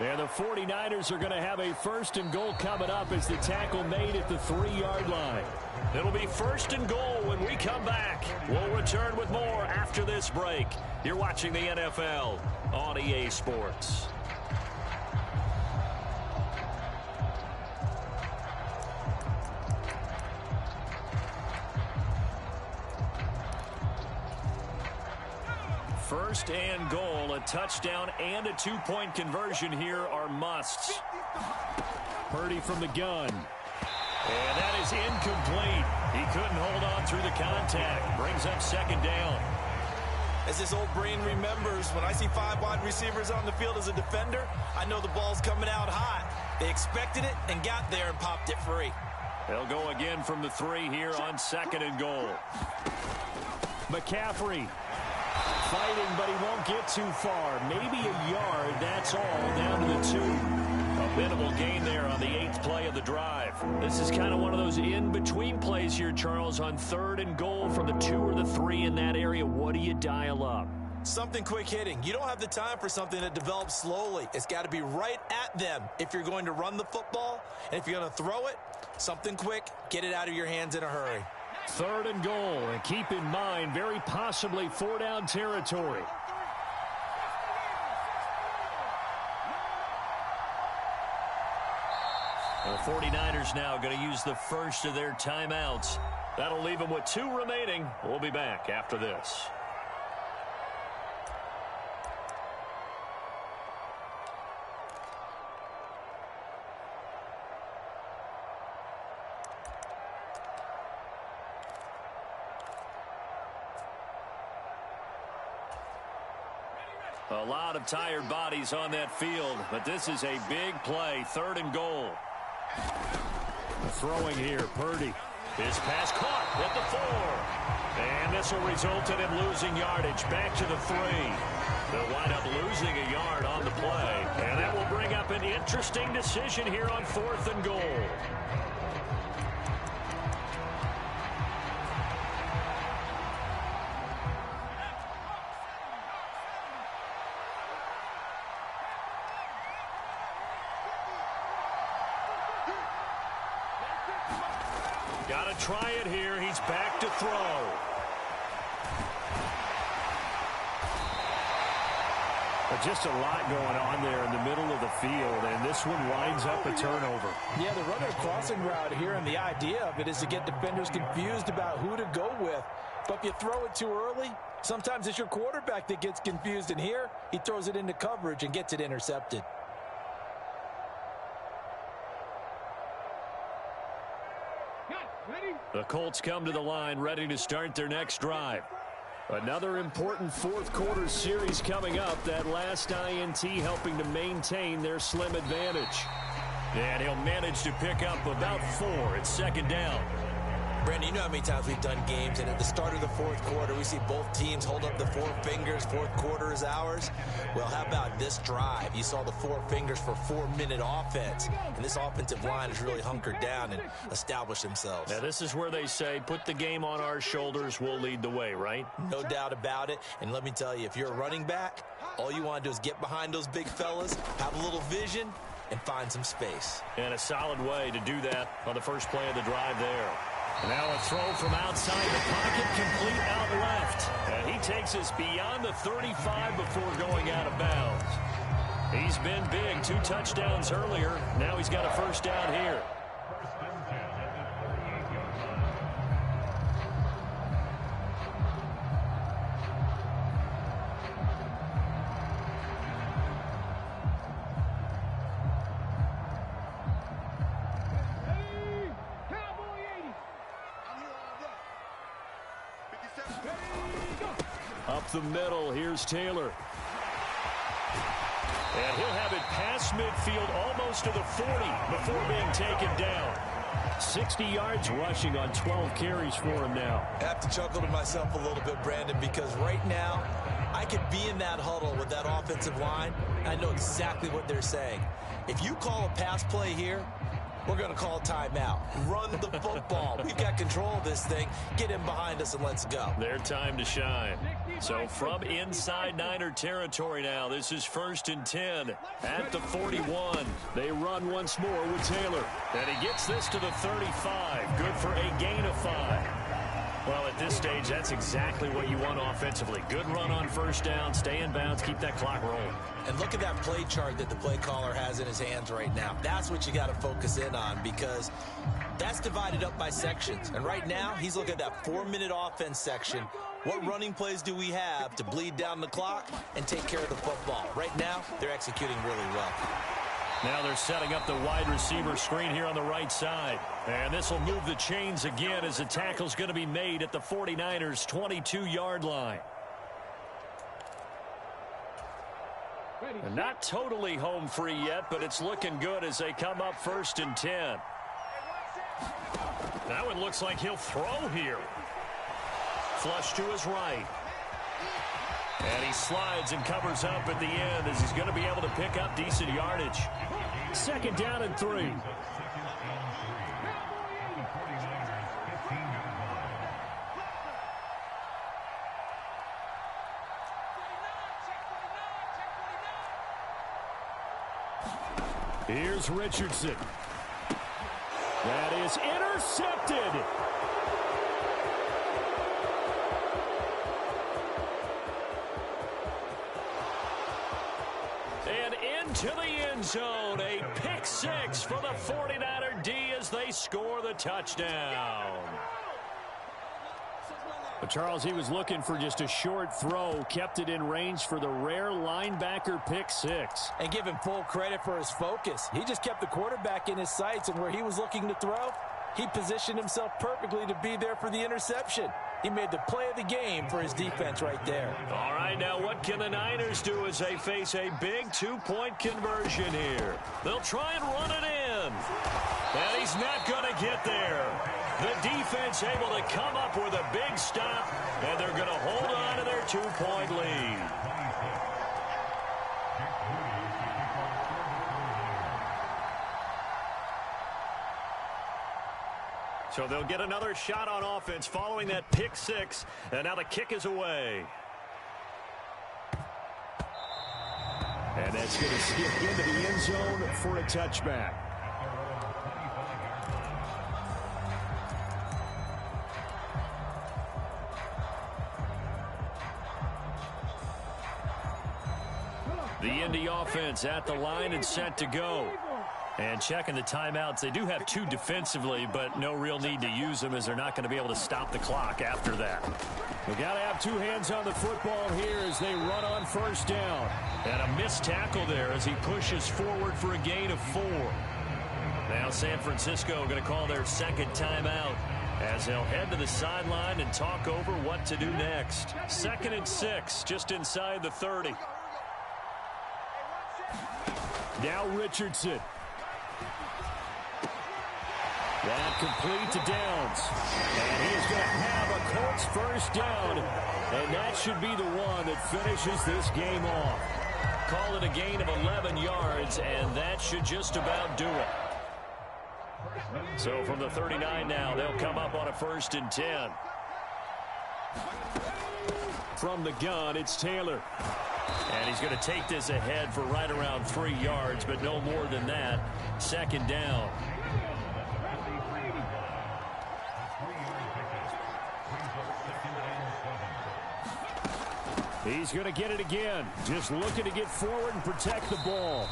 And the 49ers are going to have a 1st and goal coming up as the tackle made at the 3-yard line. It'll be 1st and goal when we come back. We'll return with more after this break. You're watching the NFL on EA Sports. First and goal, a touchdown and a 2-point conversion here are musts. Purdy from the gun. And that is incomplete. He couldn't hold on through the contact. Brings up 2nd down. As this old brain remembers, when I see 5 wide receivers on the field as a defender, I know the ball's coming out hot. They expected it and got there and popped it free. They'll go again from the 3 here on 2nd and goal. McCaffrey fighting, but he won't get too far. Maybe a yard, that's all, down to the 2. A minimal gain there on the 8th play of the drive. This is kind of one of those in-between plays here, Charles, on 3rd and goal from the 2 or the 3 in that area. What do you dial up? Something quick hitting. You don't have the time for something that develops slowly. It's got to be right at them if you're going to run the football. And if you're going to throw it, something quick, get it out of your hands in a hurry. 3rd and goal, and keep in mind, very possibly 4-down territory. The 49ers now going to use the first of their timeouts. That'll leave them with 2 remaining. We'll be back after this. A lot of tired bodies on that field, but this is a big play. 3rd and goal. Throwing here, Purdy. His pass caught at the 4. And this will result in him losing yardage back to the 3. They'll wind up losing a yard on the play. And that will bring up an interesting decision here on 4th and goal. Got to try it here. He's back to throw. Just a lot going on there in the middle of the field, and this one winds up a turnover. Yeah, they're running a crossing route here, and the idea of it is to get defenders confused about who to go with. But if you throw it too early, Sometimes it's your quarterback that gets confused, and here he throws it into coverage and gets it intercepted. The Colts come to the line ready to start their next drive. Another important fourth quarter series coming up. That last INT helping to maintain their slim advantage. And he'll manage to pick up about 4 at second down. Brandon, you know how many times we've done games, and at the start of the fourth quarter, we see both teams hold up the 4 fingers, fourth quarter is ours. Well, how about this drive? You saw the 4 fingers for 4-minute offense, and this offensive line has really hunkered down and established themselves. Now, this is where they say, put the game on our shoulders, we'll lead the way, right? No doubt about it, and let me tell you, if you're a running back, all you want to do is get behind those big fellas, have a little vision, and find some space. And a solid way to do that on the first play of the drive there. Now a throw from outside the pocket, complete out left. And he takes us beyond the 35 before going out of bounds. He's been big, 2 touchdowns earlier. Now he's got a first down here. Up the middle, here's Taylor. And he'll have it past midfield almost to the 40 before being taken down. 60 yards rushing on 12 carries for him now. I have to chuckle to myself a little bit, Brandon, because right now I could be in that huddle with that offensive line. I know exactly what they're saying. If you call a pass play here, we're going to call timeout. Run the football. We've got control of this thing. Get him behind us and let's go. Their time to shine. So from inside Niner territory now, this is 1st and 10 at the 41. They run once more with Taylor. And he gets this to the 35. Good for a gain of 5. Well, at this stage, that's exactly what you want offensively. Good run on first down, stay in bounds, keep that clock rolling. And look at that play chart that the play caller has in his hands right now. That's what you got to focus in on, because that's divided up by sections. And right now, he's looking at that 4-minute offense section. What running plays do we have to bleed down the clock and take care of the football? Right now, they're executing really well. Now they're setting up the wide receiver screen here on the right side. And this will move the chains again as the tackle's going to be made at the 49ers' 22-yard line. And not totally home free yet, but it's looking good as they come up 1st and 10. That one looks like he'll throw here. Flush to his right. And he slides and covers up at the end as he's going to be able to pick up decent yardage. 2nd down and 3. Here's Richardson. That is intercepted. And into the end zone. A pick 6 for the 49er D as they score the touchdown. But Charles, he was looking for just a short throw, kept it in range for the rare linebacker pick 6. And give him full credit for his focus. He just kept the quarterback in his sights, and where he was looking to throw, he positioned himself perfectly to be there for the interception. He made the play of the game for his defense right there. All right, now what can the Niners do as they face a big 2-point conversion here? They'll try and run it in. And he's not going to get there. The defense able to come up with a big stop, and they're going to hold on to their 2-point lead. So they'll get another shot on offense following that pick 6, and now the kick is away. And that's going to skip into the end zone for a touchback. The Indy offense at the line and set to go. And checking the timeouts, they do have 2 defensively, but no real need to use them as they're not going to be able to stop the clock after that. They got to have 2 hands on the football here as they run on first down. And a missed tackle there as he pushes forward for a gain of 4. Now San Francisco going to call their second timeout as they'll head to the sideline and talk over what to do next. 2nd and 6, just inside the 30. Now Richardson. That complete to Downs. And he is going to have a Colts first down. And that should be the one that finishes this game off. Call it a gain of 11 yards, and that should just about do it. So from the 39 now, they'll come up on a 1st and 10. From the gun, it's Taylor. And he's going to take this ahead for right around 3 yards, but no more than that. 2nd down. He's going to get it again. Just looking to get forward and protect the ball.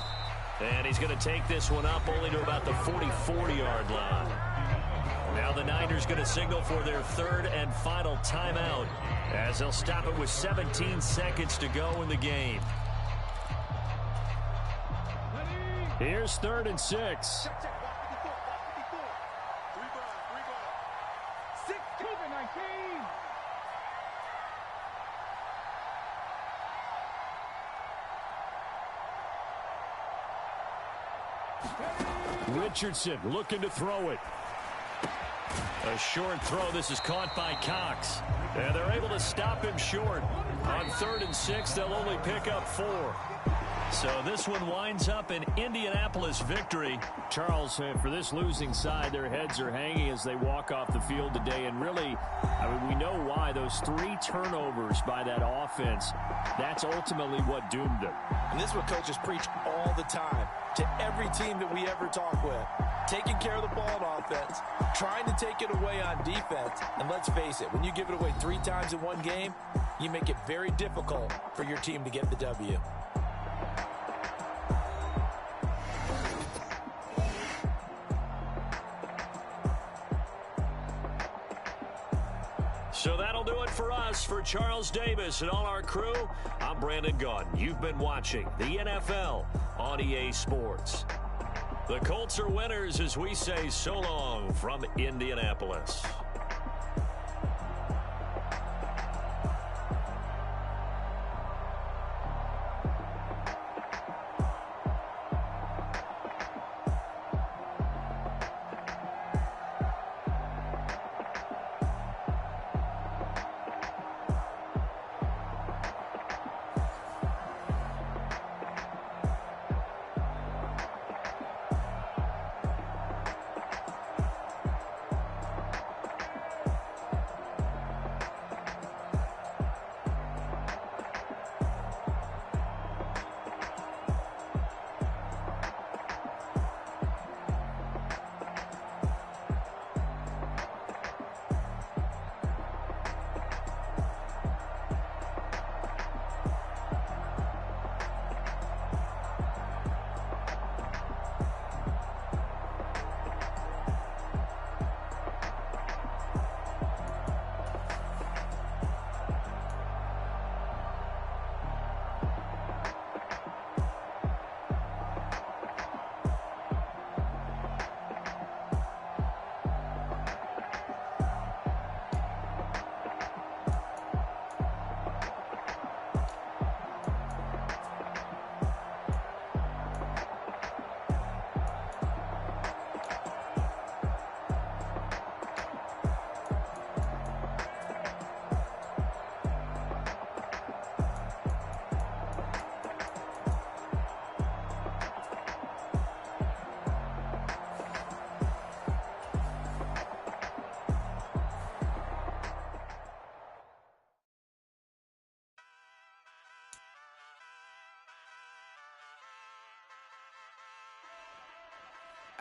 And he's going to take this one up only to about the 44-yard line. Now the Niners going to signal for their 3rd and final timeout as they'll stop it with 17 seconds to go in the game. Here's 3rd and 6. Richardson looking to throw it. A short throw. This is caught by Cox. And they're able to stop him short. On 3rd and 6, they'll only pick up 4. So this one winds up an Indianapolis victory. Charles, for this losing side, their heads are hanging as they walk off the field today. And really, we know why. Those 3 turnovers by that offense, that's ultimately what doomed them. And this is what coaches preach all the time to every team that we ever talk with. Taking care of the ball on offense, trying to take it away on defense. And let's face it, when you give it away 3 times in one game, you make it very difficult for your team to get the W. So that'll do it for us. For Charles Davis and all our crew, I'm Brandon Gaudin. You've been watching the NFL on EA Sports. The Colts are winners as we say so long from Indianapolis.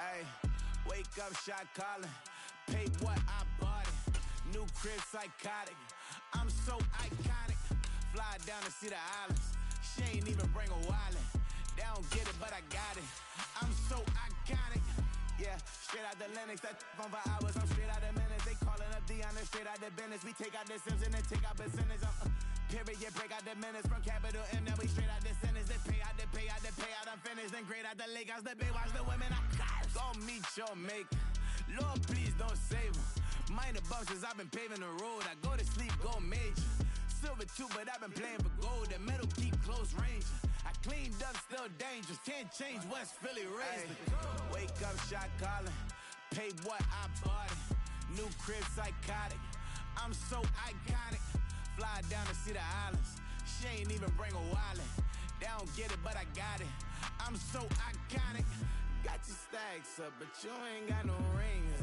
Ay, wake up, shot calling. Pay what I bought it. New crib psychotic. I'm so iconic. Fly down to see the islands. She ain't even bring a wallet. They don't get it, but I got it. I'm so iconic. Yeah, straight out the Lennox, that on for hours, I'm straight out the minutes. They calling up Dion, straight out the business. We take out the Sims and then take out percentage. Period, break out the minutes from capital M, now we straight out the sentence. They pay out, I'm finished. Then grade out the lake house, the bay, watch the women, I got it. Go meet your mate. Lord, please don't save them. Minor bumps as I've been paving the road. I go to sleep, go major. Silver too, but I've been playing for gold. The metal keep close range. I cleaned up, still dangerous. Can't change West Philly raised. Wake up, shot calling. Pay what I bought it. New crib, psychotic. I'm so iconic. Fly down to see the islands. She ain't even bring a wallet. They don't get it, but I got it. I'm so iconic. Got your stacks up, but you ain't got no rings,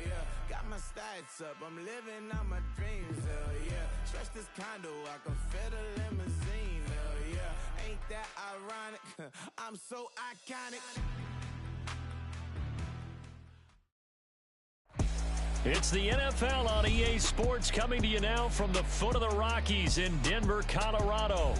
yeah. Got my stats up, I'm living out my dreams, yeah. Stretch this condo, I can fit a limousine, yeah. Ain't that ironic? I'm so iconic. It's the NFL on EA Sports, coming to you now from the foot of the Rockies in Denver, Colorado.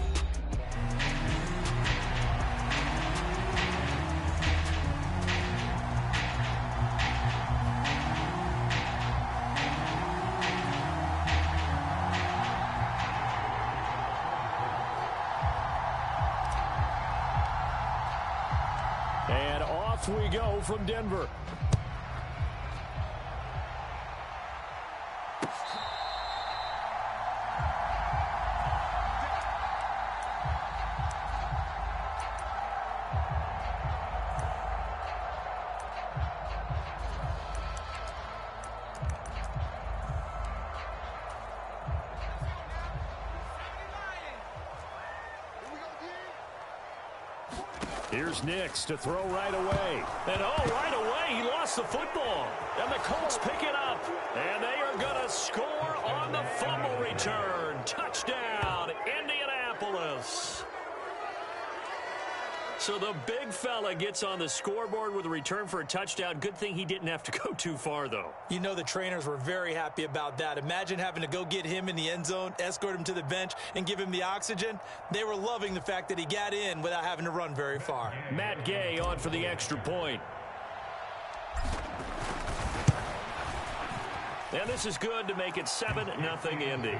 And off we go from Denver. Here's Nix to throw right away. And right away, he lost the football. And the Colts pick it up. And they are going to score on the fumble return. Touchdown, Indianapolis. So the big fella gets on the scoreboard with a return for a touchdown. Good thing he didn't have to go too far, though. You know the trainers were very happy about that. Imagine having to go get him in the end zone, escort him to the bench, and give him the oxygen. They were loving the fact that he got in without having to run very far. Matt Gay on for the extra point. And this is good to make it 7-0 Indy.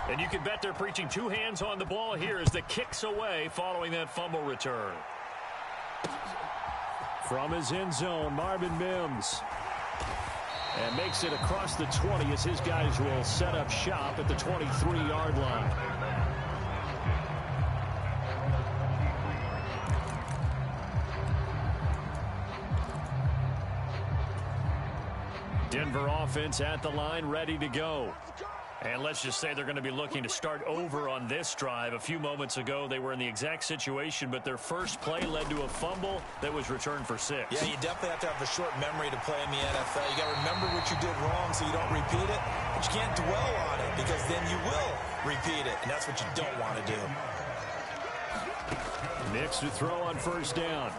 And you can bet they're preaching two hands on the ball here as the kick's away following that fumble return. From his end zone, Marvin Mims. And makes it across the 20 as his guys will set up shop at the 23-yard line. Denver offense at the line, ready to go. And let's just say they're going to be looking to start over on this drive. A few moments ago, they were in the exact situation, but their first play led to a fumble that was returned for 6. Yeah, you definitely have to have a short memory to play in the NFL. You got to remember what you did wrong so you don't repeat it, but you can't dwell on it because then you will repeat it, and that's what you don't want to do. Nix to throw on first down.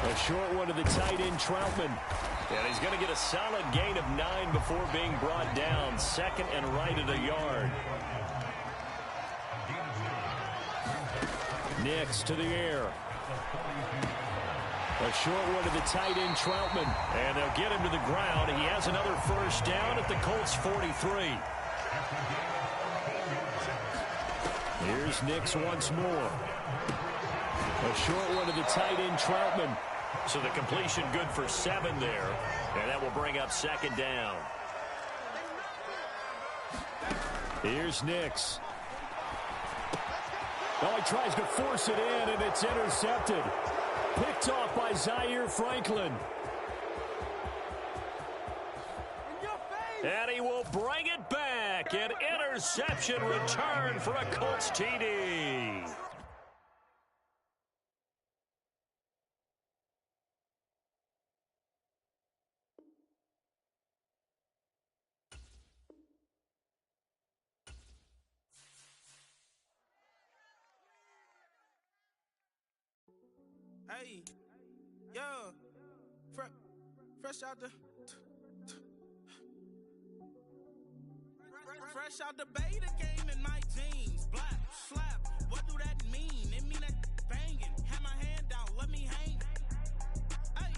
A short one to the tight end, Troutman. And he's going to get a solid gain of 9 before being brought down. Second and right at a yard. Nix to the air. A short one to the tight end, Troutman. And they'll get him to the ground. He has another first down at the Colts 43. Here's Nix once more. A short one to the tight end, Troutman. So the completion good for 7 there. And that will bring up second down. Here's Nix. Oh, he tries to force it in, and it's intercepted. Picked off by Zaire Franklin. And he will bring it back. An interception return for a Colts TD. Hey, yo, Fresh out the beta game in my jeans. Black, slap, what do that mean? It mean that banging. Have my hand out, let me hang. Hey,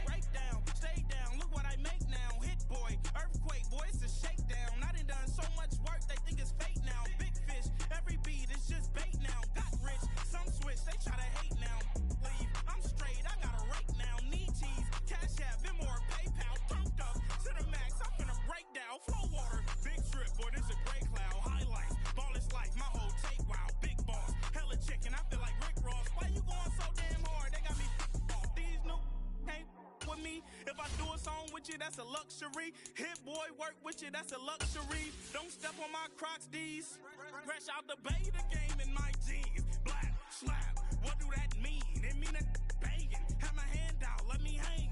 break down, stay down, look what I make now. Hit boy, earthquake, boy, it's a shakedown. I done so much work, they think it's fake now. Big fish, every beat is just bait now. Got rich, some switch, they try to hate now. Leave, I'm straight, I got a rake now. Need cheese, cash app, Venmo or PayPal. Turned up to the max, I'm finna break down. Flow water, big trip, boy, this a gray cloud. Highlights, ball is life, my whole take, wow. Big boss, hella chicken, I feel like Rick Ross. Why you going so damn hard? They got me off. These new can't with me. If I do a song with you, that's a luxury. Hit boy, work with you, that's a luxury. Don't step on my Crocs, D's. Fresh out the beta game in my jeans. Black, slap, what do that mean? It mean that banging. Have my hand out, let me hang.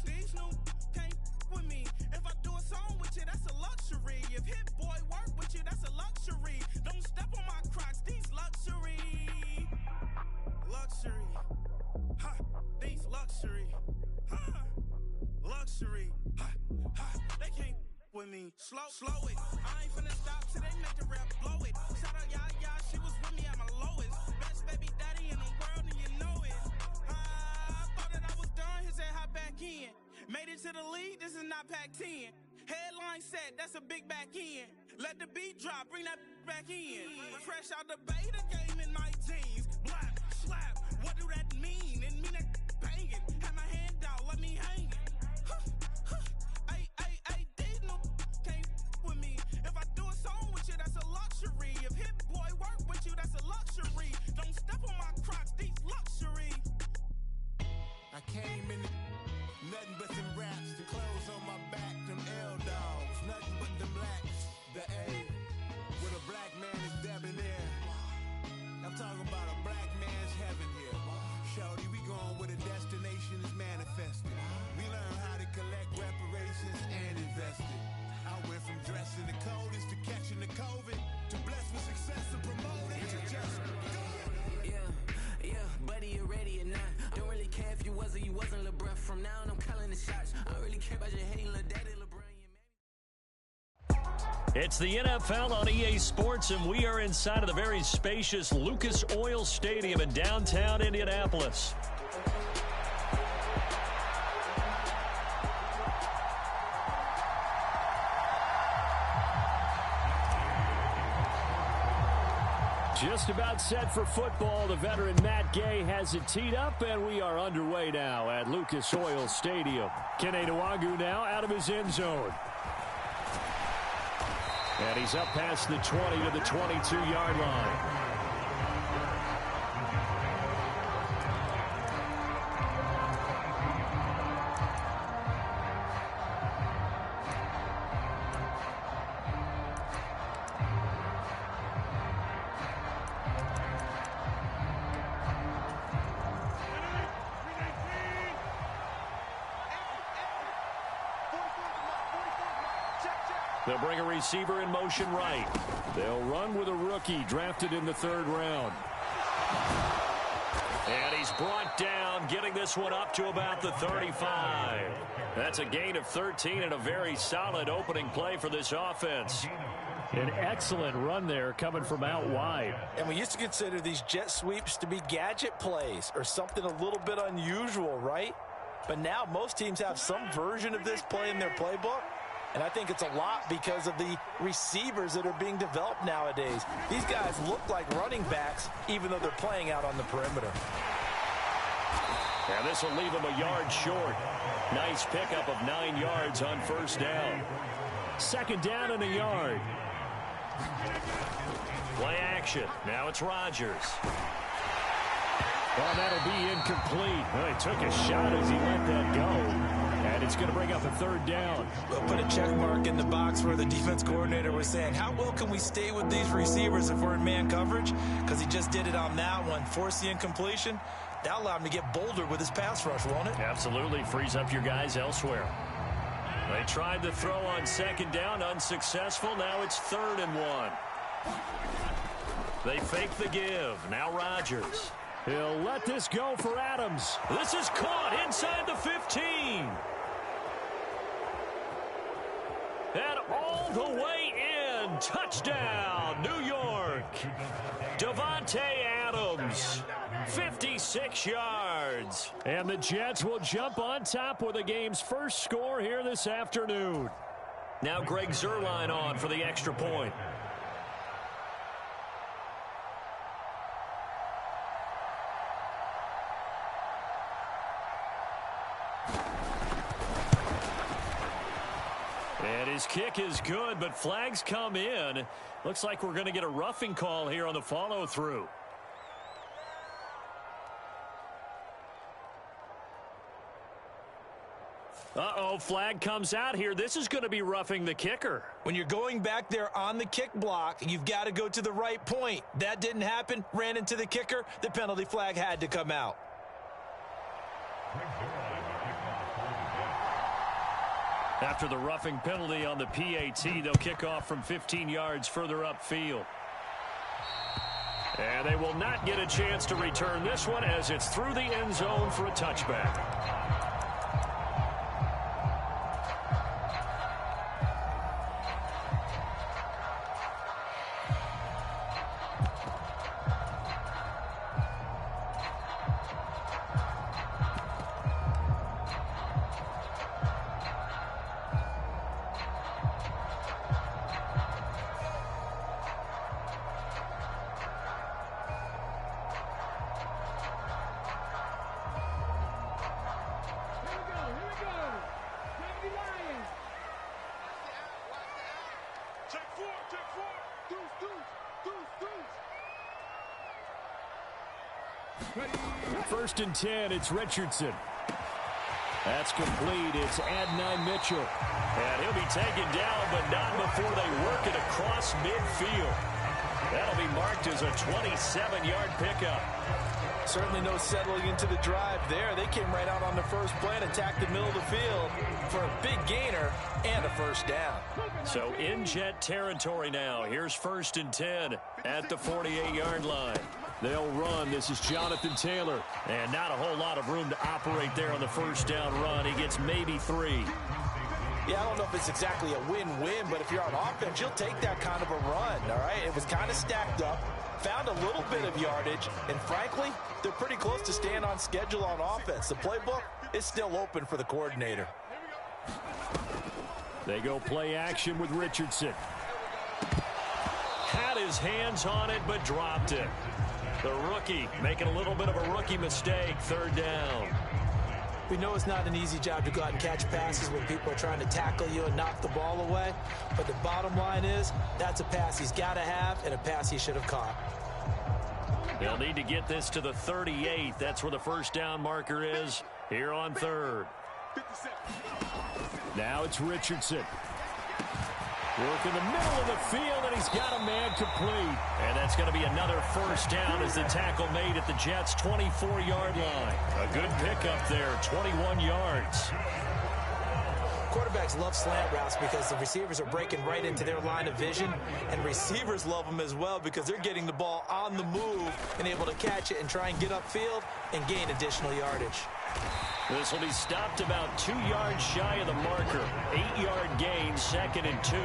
These new can't with me. If I do a song with you, that's a luxury. If Hit Boy work with you, that's a luxury. Don't step on my Crocs, these luxury. Luxury. Ha, these luxury. Ha, luxury. Ha, ha, they can't with me. Slow it. I ain't finna stop till they make the rap blow it. Shout out Yaya, she was with me at my lowest. Best baby daddy in the world and you know it. I thought that I was done, he said hop back in. Made it to the league, this is not Pac-10. Headline set, that's a big back end. Let the beat drop, bring that back in. Fresh out the beta game in my jeans. Black, slap, what do that mean? It mean that banging. Have my hand out, let me hang it. These no can't with me. If I do a song with you, that's a luxury. If Hit Boy work with you, that's a luxury. Don't step on my Crocs, these luxury. I came in nothing but them raps, the clothes on my back, them L-dogs, nothing but them blacks, the A, with a black man is debonair. I'm talking about a black man's heaven here. Shorty, we going where the destination is manifested. We learn how to collect reparations and invest it. I went from dressing the coldest to catching the COVID, to blessed with success and promoting to just go. Yeah, buddy, you ready or not? Don't really care if you was or you wasn't LeBron. From now on, I'm calling the shots. I don't really care about your hating little daddy LeBron. It's the NFL on EA Sports, and we are inside of the very spacious Lucas Oil Stadium in downtown Indianapolis. Just about set for football. The veteran Matt Gay has it teed up, and we are underway now at Lucas Oil Stadium. Kene Nwangwu now out of his end zone. And he's up past the 20 to the 22-yard line. They'll bring a receiver in motion right. They'll run with a rookie drafted in the 3rd round. And he's brought down, getting this one up to about the 35. That's a gain of 13 and a very solid opening play for this offense. An excellent run there coming from out wide. And we used to consider these jet sweeps to be gadget plays or something a little bit unusual, right? But now most teams have some version of this play in their playbook. And I think it's a lot because of the receivers that are being developed nowadays. These guys look like running backs, even though they're playing out on the perimeter. And this will leave him a yard short. Nice pickup of 9 yards on 1st down. 2nd down and a yard. Play action. Now it's Rodgers. Well, that'll be incomplete. Well, he took a shot as he let that go. And it's going to bring up a 3rd down. We'll put a check mark in the box where the defense coordinator was saying, how well can we stay with these receivers if we're in man coverage? Because he just did it on that one. Force the incompletion. That'll allow him to get bolder with his pass rush, won't it? Absolutely. Frees up your guys elsewhere. They tried to throw on 2nd down. Unsuccessful. Now it's 3rd and 1. They fake the give. Now Rodgers. He'll let this go for Adams. This is caught inside the 15. And all the way in. Touchdown, New York. Davante Adams, 56 yards. And the Jets will jump on top with the game's first score here this afternoon. Now Greg Zuerlein on for the extra point. And his kick is good, but flags come in. Looks like we're going to get a roughing call here on the follow-through. Uh-oh, flag comes out here. This is going to be roughing the kicker. When you're going back there on the kick block, you've got to go to the right point. That didn't happen. Ran into the kicker. The penalty flag had to come out. After the roughing penalty on the PAT, they'll kick off from 15 yards further upfield. And they will not get a chance to return this one as it's through the end zone for a touchback. First and 10, it's Richardson. That's complete. It's Adonai Mitchell. And he'll be taken down, but not before they work it across midfield. That'll be marked as a 27-yard pickup. Certainly no settling into the drive there. They came right out on the first play and attacked the middle of the field for a big gainer and a first down. So in Jet territory now. Here's first and 10 at the 48-yard line. They'll run. This is Jonathan Taylor. And not a whole lot of room to operate there on the first down run. He gets maybe 3. Yeah, I don't know if it's exactly a win-win, but if you're on offense, you'll take that kind of a run, all right? It was kind of stacked up, found a little bit of yardage, and frankly, they're pretty close to staying on schedule on offense. The playbook is still open for the coordinator. They go play action with Richardson. Had his hands on it, but dropped it. The rookie making a little bit of a rookie mistake, third down. We know it's not an easy job to go out and catch passes when people are trying to tackle you and knock the ball away. But the bottom line is, that's a pass he's got to have and a pass he should have caught. They'll need to get this to the 38. That's where the first down marker is here on third. Now it's Richardson. Work in the middle of the field, and he's got a man complete. And that's going to be another first down as the tackle made at the Jets' 24-yard line. A good pickup there, 21 yards. Quarterbacks love slant routes because the receivers are breaking right into their line of vision, and receivers love them as well because they're getting the ball on the move and able to catch it and try and get upfield and gain additional yardage. This will be stopped about 2 yards shy of the marker. 8-yard gain, second and 2.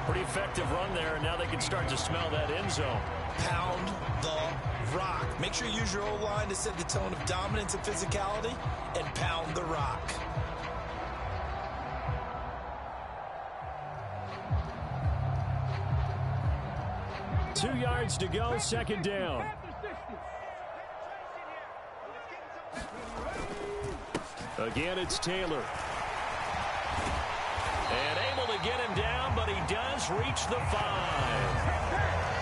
Pretty effective run there, and now they can start to smell that end zone. Pound the rock. Make sure you use your O-line to set the tone of dominance and physicality, and pound the rock. Two yards to go, second down. Again, it's Taylor. And able to get him down, but he does reach the 5.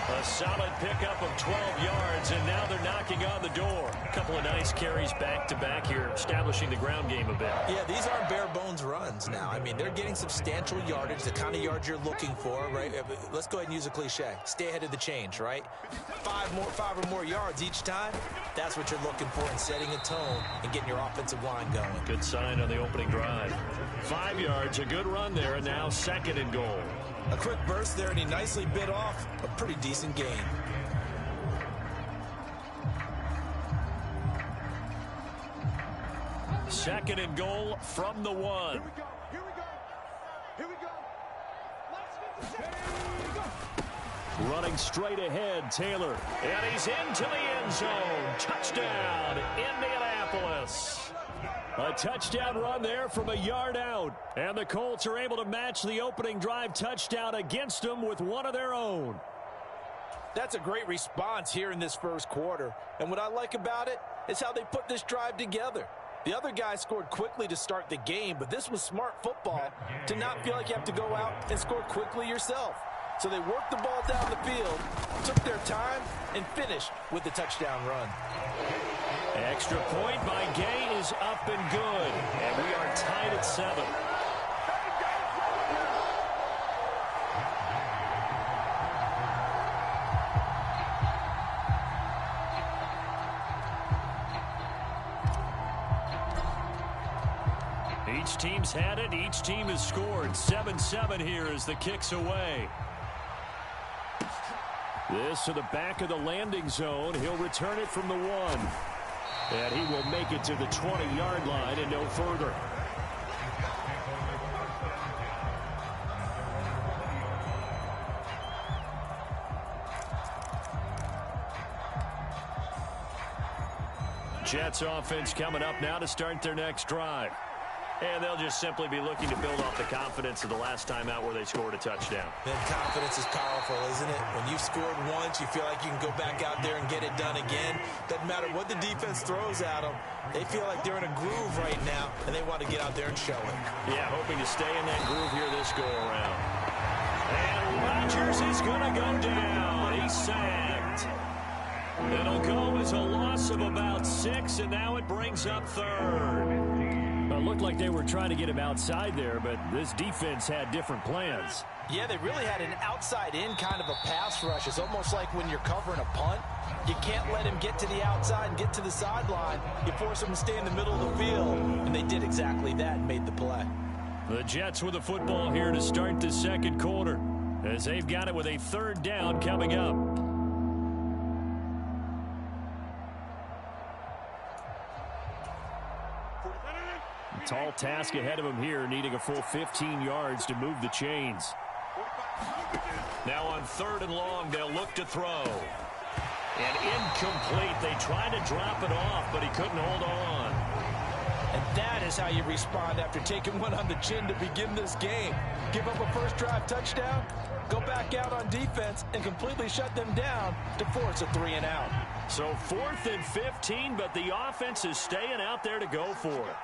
A solid pickup of 12 yards, and now they're knocking on the door. A couple of nice carries back-to-back here, establishing the ground game a bit. Yeah, these aren't bare-bones runs now. I mean, they're getting substantial yardage, the kind of yards you're looking for, right? Let's go ahead and use a cliche. Stay ahead of the change, right? 5 or more yards each time, that's what you're looking for in setting a tone and getting your offensive line going. Good sign on the opening drive. 5 yards, a good run there, and now second and goal. A quick burst there, and he nicely bit off a pretty decent gain. second and goal from the 1. Running straight ahead, Taylor. And he's into the end zone. Touchdown, Indianapolis. A touchdown run there from a yard out. And the Colts are able to match the opening drive touchdown against them with one of their own. That's a great response here in this first quarter. And what I like about it is how they put this drive together. The other guy scored quickly to start the game, but this was smart football to not feel like you have to go out and score quickly yourself. So they worked the ball down the field, took their time, and finished with the touchdown run. Extra point by Gay is up and good. And we are tied at 7. Each team's had it. Each team has scored. 7-7 here as the kick's away. This to the back of the landing zone. He'll return it from the 1. And he will make it to the 20-yard line and no further. Jets offense coming up now to start their next drive. And they'll just simply be looking to build off the confidence of the last time out where they scored a touchdown. And confidence is powerful, isn't it? When you've scored once, you feel like you can go back out there and get it done again. Doesn't matter what the defense throws at them. They feel like they're in a groove right now, and they want to get out there and show it. Yeah, hoping to stay in that groove here this go-around. And Rodgers is going to go down. He's sacked. It'll go as a loss of about 6, and now it brings up 3rd. It looked like they were trying to get him outside there, but this defense had different plans. Yeah, they really had an outside-in kind of a pass rush. It's almost like when you're covering a punt. You can't let him get to the outside and get to the sideline. You force him to stay in the middle of the field, and they did exactly that and made the play. The Jets with the football here to start the second quarter, as they've got it with a 3rd down coming up. Tall task ahead of him here, needing a full 15 yards to move the chains. Now on 3rd and long, they'll look to throw. And incomplete. They tried to drop it off, but he couldn't hold on. And that is how you respond after taking one on the chin to begin this game. Give up a first drive touchdown, go back out on defense, and completely shut them down to force a 3-and-out. So 4th and 15, but the offense is staying out there to go for it.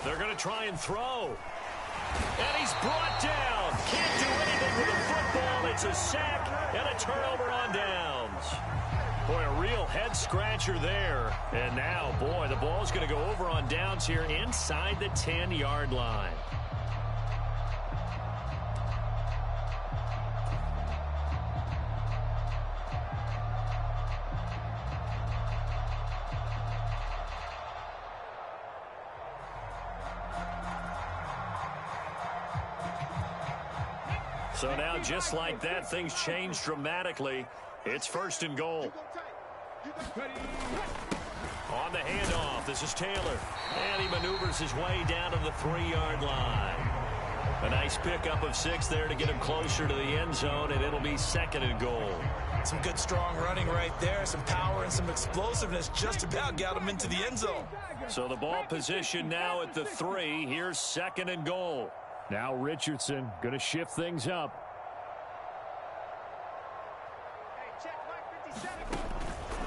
They're going to try and throw. And he's brought down. Can't do anything with the football. It's a sack and a turnover on downs. Boy, a real head-scratcher there. And now, boy, the ball's going to go over on downs here inside the 10-yard line. So now, just like that, things change dramatically. It's 1st and goal. On the handoff, this is Taylor. And he maneuvers his way down to the 3-yard line. A nice pickup of 6 there to get him closer to the end zone, and it'll be 2nd and goal. Some good, strong running right there. Some power and some explosiveness just about got him into the end zone. So the ball position now at the 3. Here's 2nd and goal. Now Richardson going to shift things up.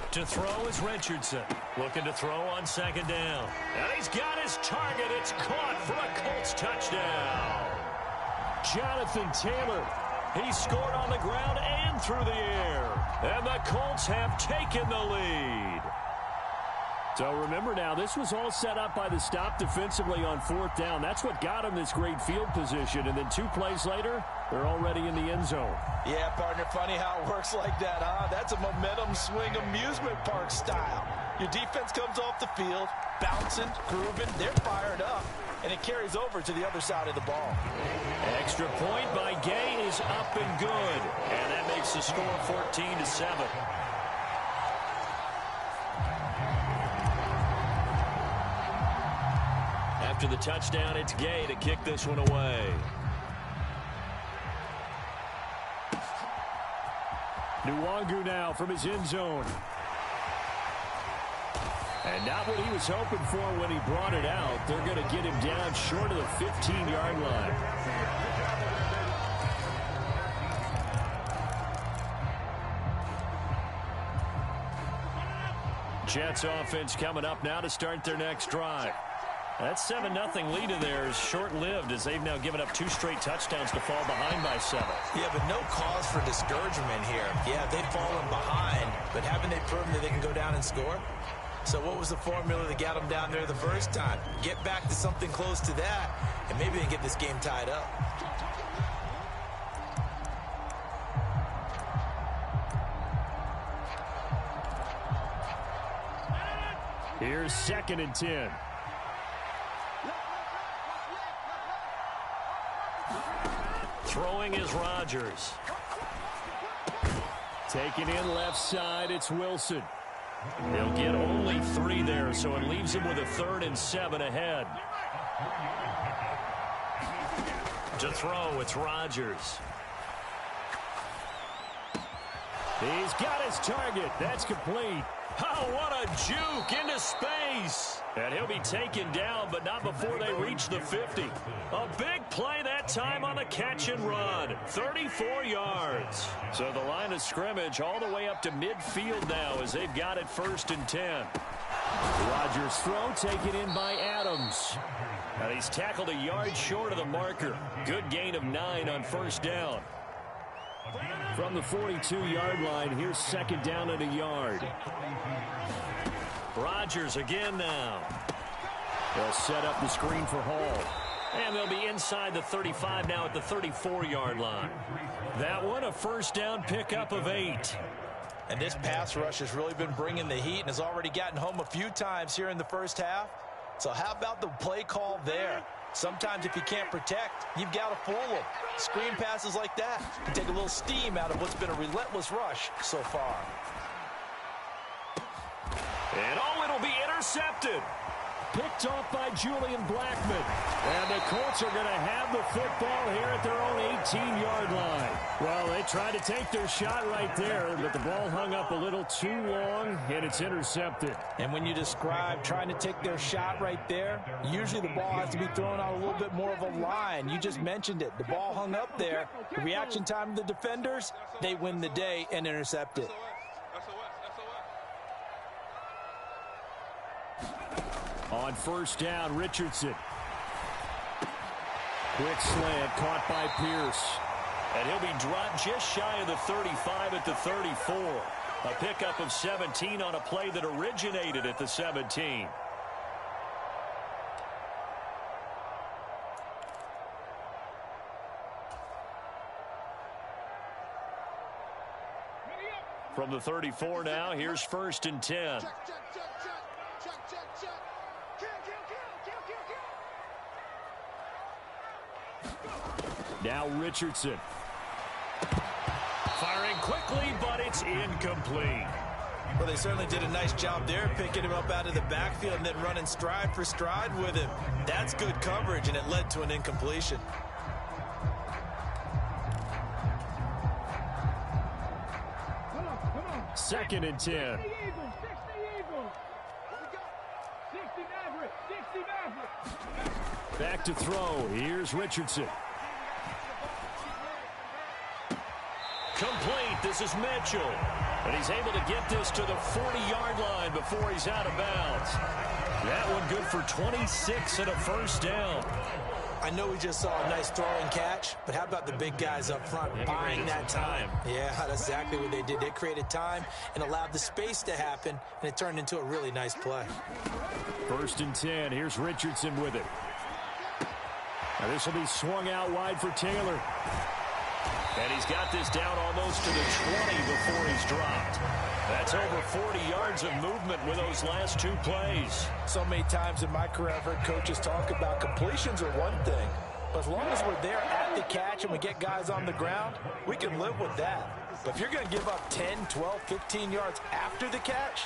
To throw is Richardson. Looking to throw on 2nd down. And he's got his target. It's caught for a Colts touchdown. Jonathan Taylor. He scored on the ground and through the air. And the Colts have taken the lead. So remember now, this was all set up by the stop defensively on 4th down. That's what got him this great field position. And then 2 plays later, they're already in the end zone. Yeah, partner, funny how it works like that, huh? That's a momentum swing amusement park style. Your defense comes off the field, bouncing, grooving, they're fired up, and it carries over to the other side of the ball. Extra point by Gay is up and good. And that makes the score 14-7. After the touchdown, it's Gay to kick this one away. Nwangu now from his end zone. And not what he was hoping for when he brought it out. They're going to get him down short of the 15-yard line. Jets offense coming up now to start their next drive. That 7-0 lead of theirs short-lived as they've now given up 2 straight touchdowns to fall behind by 7. Yeah, but no cause for discouragement here. Yeah, they've fallen behind, but haven't they proven that they can go down and score? So what was the formula that got them down there the first time? Get back to something close to that, and maybe they can get this game tied up. Here's 2nd and 10. Throwing is Rodgers. Taking in left side, it's Wilson. He'll get only 3 there, so it leaves him with a 3rd and 7 ahead. To throw, it's Rodgers. He's got his target. That's complete. Oh, what a juke into space. And he'll be taken down, but not before they reach the 50. A big play that time on the catch and run. 34 yards. So the line of scrimmage all the way up to midfield now as they've got it 1st and 10. Rodgers' throw taken in by Adams. And he's tackled a yard short of the marker. Good gain of 9 on 1st down. From the 42-yard line, here's 2nd down and a yard. Rodgers again now. They'll set up the screen for Hall. And they'll be inside the 35 now at the 34-yard line. That one a 1st down pickup of 8. And this pass rush has really been bringing the heat and has already gotten home a few times here in the first half. So how about the play call there? Sometimes if you can't protect, you've got to fool them. Screen passes like that can take a little steam out of what's been a relentless rush so far. And it'll be intercepted. Picked off by Julian Blackman. And the Colts are going to have the football here at their own 18-yard line. Well, they tried to take their shot right there, but the ball hung up a little too long, and it's intercepted. And when you describe trying to take their shot right there, usually the ball has to be thrown out a little bit more of a line. You just mentioned it. The ball hung up there. The reaction time of the defenders, they win the day and intercept it. On 1st down, Richardson. Quick slant caught by Pierce. And he'll be dropped just shy of the 35 at the 34. A pickup of 17 on a play that originated at the 17. From the 34 now, here's 1st and 10. Now Richardson. Firing quickly, but it's incomplete. Well, they certainly did a nice job there, picking him up out of the backfield and then running stride for stride with him. That's good coverage, and it led to an incompletion. Second and 10. Back to throw. Here's Richardson. Complete. This is Mitchell. And he's able to get this to the 40-yard line before he's out of bounds. That one good for 26 and a 1st down. I know we just saw a nice throw and catch, but how about the big guys up front buying that time? Yeah, that's exactly what they did. They created time and allowed the space to happen, and it turned into a really nice play. 1st and 10. Here's Richardson with it. Now this will be swung out wide for Taylor. And he's got this down almost to the 20 before he's dropped. That's over 40 yards of movement with those last 2 plays. So many times in my career, I've heard coaches talk about completions are one thing. But as long as we're there at the catch and we get guys on the ground, we can live with that. But if you're going to give up 10, 12, 15 yards after the catch,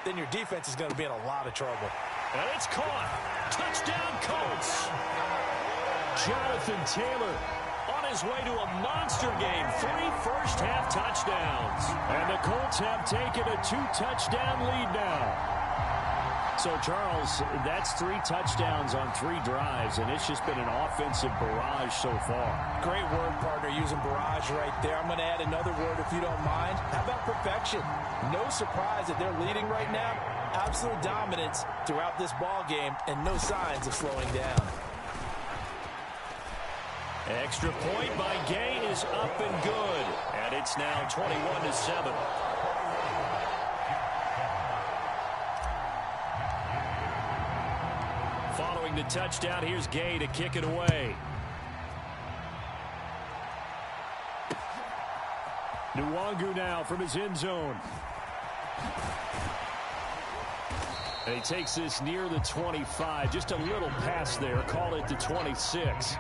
then your defense is going to be in a lot of trouble. And it's caught. Touchdown, Colts. Jonathan Taylor on his way to a monster game. 3 first-half touchdowns. And the Colts have taken a 2-touchdown lead now. So, Charles, that's 3 touchdowns on 3 drives, and it's just been an offensive barrage so far. Great word, partner, using barrage right there. I'm going to add another word if you don't mind. How about perfection? No surprise that they're leading right now. Absolute dominance throughout this ball game, and no signs of slowing down. Extra point by Gay is up and good, and it's now 21-7. Following the touchdown, here's Gay to kick it away. Nwangu now from his end zone. And he takes this near the 25. Just a little pass there. Call it the 26.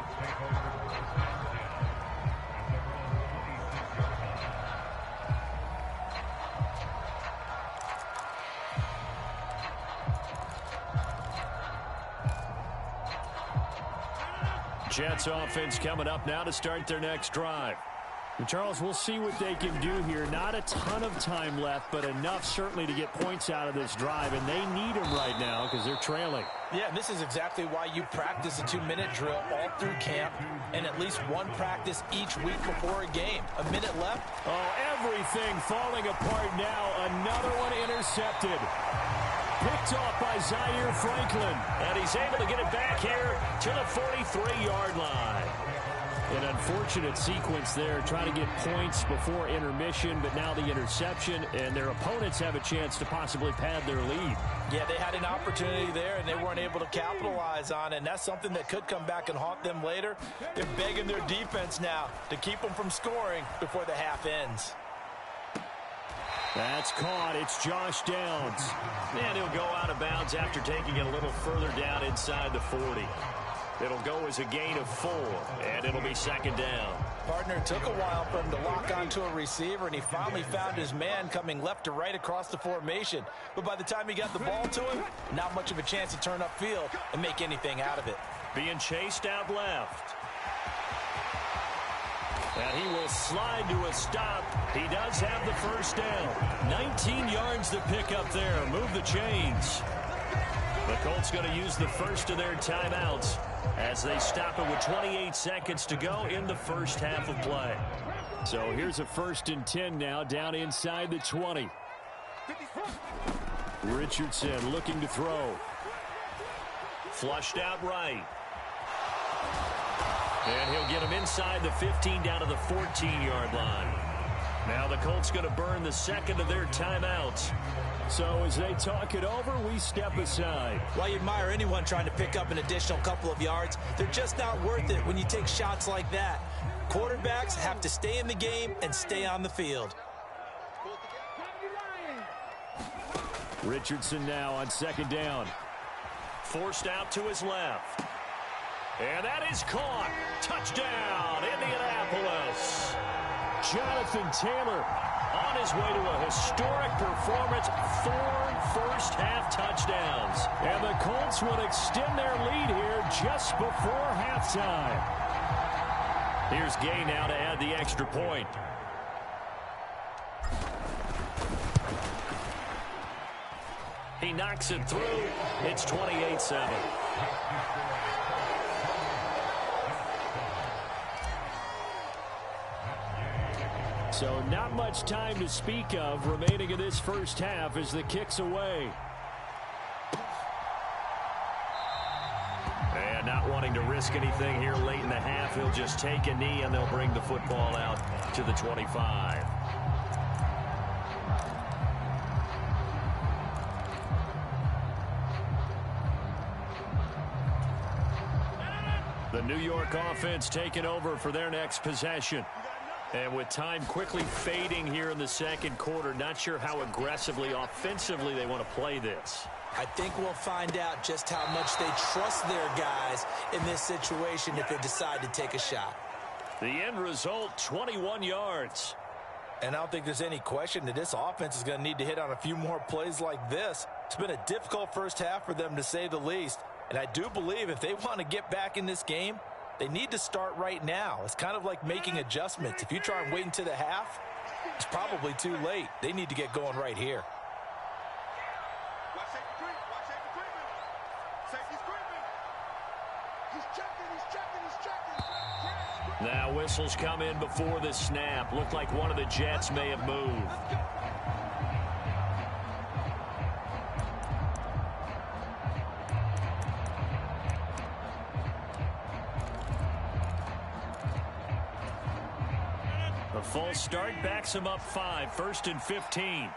Jets offense coming up now to start their next drive. And Charles, we'll see what they can do here. Not a ton of time left, but enough certainly to get points out of this drive, and they need them right now because they're trailing. Yeah, and this is exactly why you practice a 2-minute drill all through camp and at least one practice each week before a game. A minute left. Oh, everything falling apart now. Another one intercepted. Picked off by Zaire Franklin. And he's able to get it back here to the 43-yard line. An unfortunate sequence there, trying to get points before intermission, but now the interception, and their opponents have a chance to possibly pad their lead. Yeah, they had an opportunity there, and they weren't able to capitalize on it, and that's something that could come back and haunt them later. They're begging their defense now to keep them from scoring before the half ends. That's caught. It's Josh Downs. And he'll go out of bounds after taking it a little further down inside the 40. It'll go as a gain of 4, and it'll be second down. Partner, it took a while for him to lock onto a receiver, and he finally found his man coming left to right across the formation. But by the time he got the ball to him, not much of a chance to turn upfield and make anything out of it. Being chased out left. And he will slide to a stop. He does have the first down. 19 yards to pick up there. Move the chains. The Colts going to use the first of their timeouts as they stop it with 28 seconds to go in the first half of play. So here's a 1st and 10 now down inside the 20. Richardson looking to throw. Flushed out right. And he'll get him inside the 15 down to the 14-yard line. Now the Colts going to burn the second of their timeouts. So as they talk it over, we step aside. While you admire anyone trying to pick up an additional couple of yards, they're just not worth it when you take shots like that. Quarterbacks have to stay in the game and stay on the field. Richardson now on 2nd down. Forced out to his left. And that is caught. Touchdown, Indianapolis. Jonathan Taylor on his way to a historic performance. 4 first-half touchdowns. And the Colts will extend their lead here just before halftime. Here's Gay now to add the extra point. He knocks it through. It's 28-7. So not much time to speak of remaining in this first half as the kick's away. And not wanting to risk anything here late in the half, he'll just take a knee and they'll bring the football out to the 25. The New York offense taking over for their next possession. And with time quickly fading here in the second quarter, not sure how aggressively, offensively they want to play this. I think we'll find out just how much they trust their guys in this situation if they decide to take a shot. The end result, 21 yards. And I don't think there's any question that this offense is going to need to hit on a few more plays like this. It's been a difficult first half for them, to say the least. And I do believe if they want to get back in this game, they need to start right now. It's kind of like making adjustments. If you try and wait until the half, it's probably too late. They need to get going right here. Now whistles come in before the snap. Looked like one of the Jets may have moved. A false start backs him up 5. 1st and 15.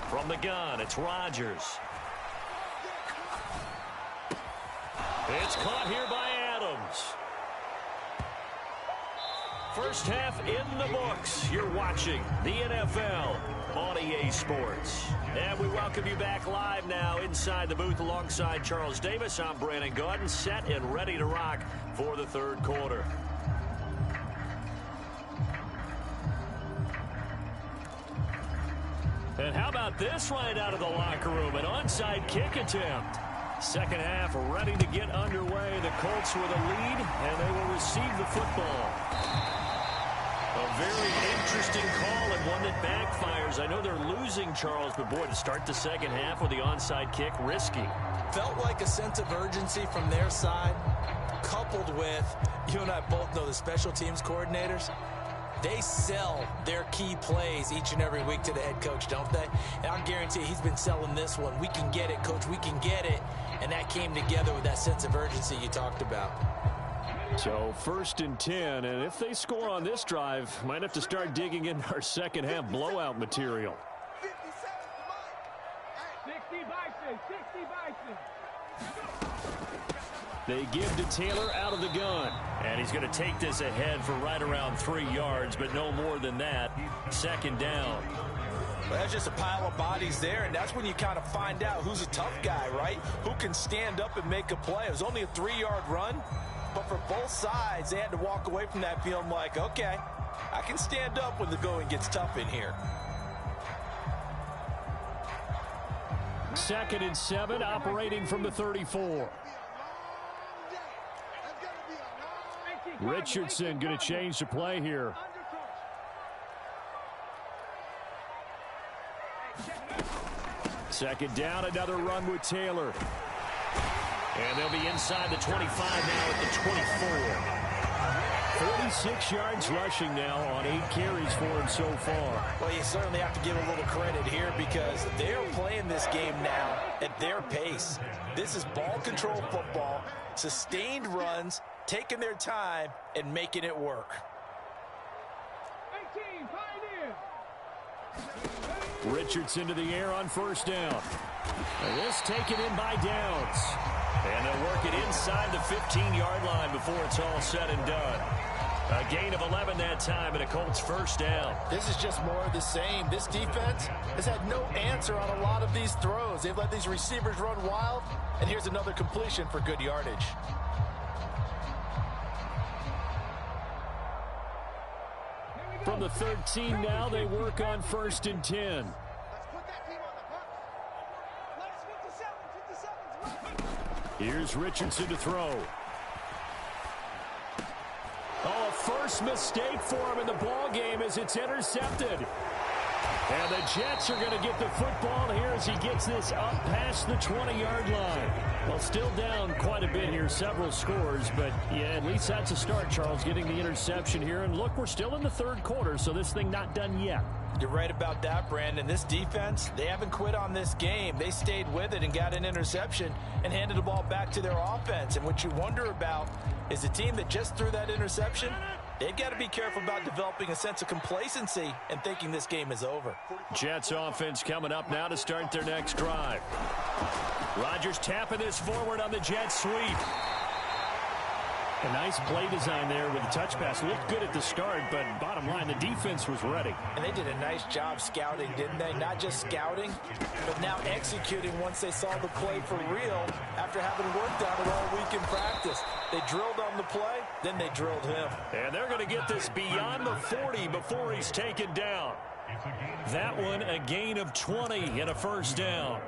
From the gun, it's Rodgers. It's caught here by Adams. First half in the books. You're watching the NFL on EA Sports. And we welcome you back live now inside the booth alongside Charles Davis. I'm Brandon Gaudin, set and ready to rock for the third quarter. And how about this right out of the locker room? An onside kick attempt. Second half ready to get underway. The Colts with a lead, and they will receive the football. A very interesting call and one that backfires. I know they're losing, Charles, but boy, to start the second half with the onside kick, risky. Felt like a sense of urgency from their side, coupled with, you and I both know the special teams coordinators. They sell their key plays each and every week to the head coach, don't they? And I guarantee he's been selling this one. We can get it, coach. We can get it. And that came together with that sense of urgency you talked about. So 1st and 10, and if they score on this drive, might have to start digging into our second half blowout material. 60 Bison, 60 Bison. They give to Taylor out of the gun. And he's going to take this ahead for right around 3 yards, but no more than that. Second down. Well, that's just a pile of bodies there, and that's when you kind of find out who's a tough guy, right? Who can stand up and make a play. It was only a 3-yard run, but for both sides, they had to walk away from that feeling like, okay, I can stand up when the going gets tough in here. 2nd and 7, operating from the 34. Richardson going to change the play here. Second down, another run with Taylor. And they'll be inside the 25 now at the 24. 46 yards rushing now on 8 carries for him so far. Well, you certainly have to give a little credit here because they're playing this game now at their pace. This is ball control football, sustained runs, taking their time and making it work. 18, Pioneer. Richardson to the air on first down. And this taken in by Downs. And they'll work it inside the 15-yard line before it's all said and done. A gain of 11 that time and a Colts first down. This is just more of the same. This defense has had no answer on a lot of these throws. They've let these receivers run wild, and here's another completion for good yardage. From the 13 now, they work on 1st and 10. Here's Richardson to throw. Oh, a first mistake for him in the ball game as it's intercepted. And the Jets are going to get the football here as he gets this up past the 20-yard line. Well, still down quite a bit here, several scores, but yeah, at least that's a start, Charles, getting the interception here. And look, we're still in the third quarter, so this thing not done yet. You're right about that, Brandon. This defense, they haven't quit on this game. They stayed with it and got an interception and handed the ball back to their offense. And what you wonder about is the team that just threw that interception, they've got to be careful about developing a sense of complacency and thinking this game is over. Jets offense coming up now to start their next drive. Rodgers tapping this forward on the jet sweep. A nice play design there with the touch pass. Looked good at the start, but bottom line, the defense was ready. And they did a nice job scouting, didn't they? Not just scouting, but now executing once they saw the play for real after having worked on it all week in practice. They drilled on the play, then they drilled him. And they're going to get this beyond the 40 before he's taken down. That one, a gain of 20 and a first down.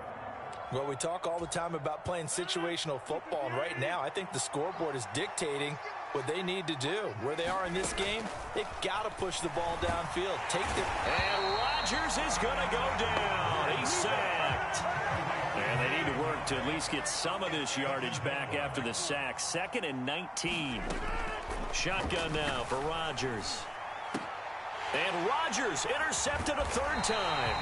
Well, we talk all the time about playing situational football, and right now I think the scoreboard is dictating what they need to do. Where they are in this game, they've got to push the ball downfield. And Rodgers is going to go down. He's sacked. And they need to work to at least get some of this yardage back after the sack. 2nd and 19. Shotgun now for Rodgers. And Rodgers intercepted a 3rd time.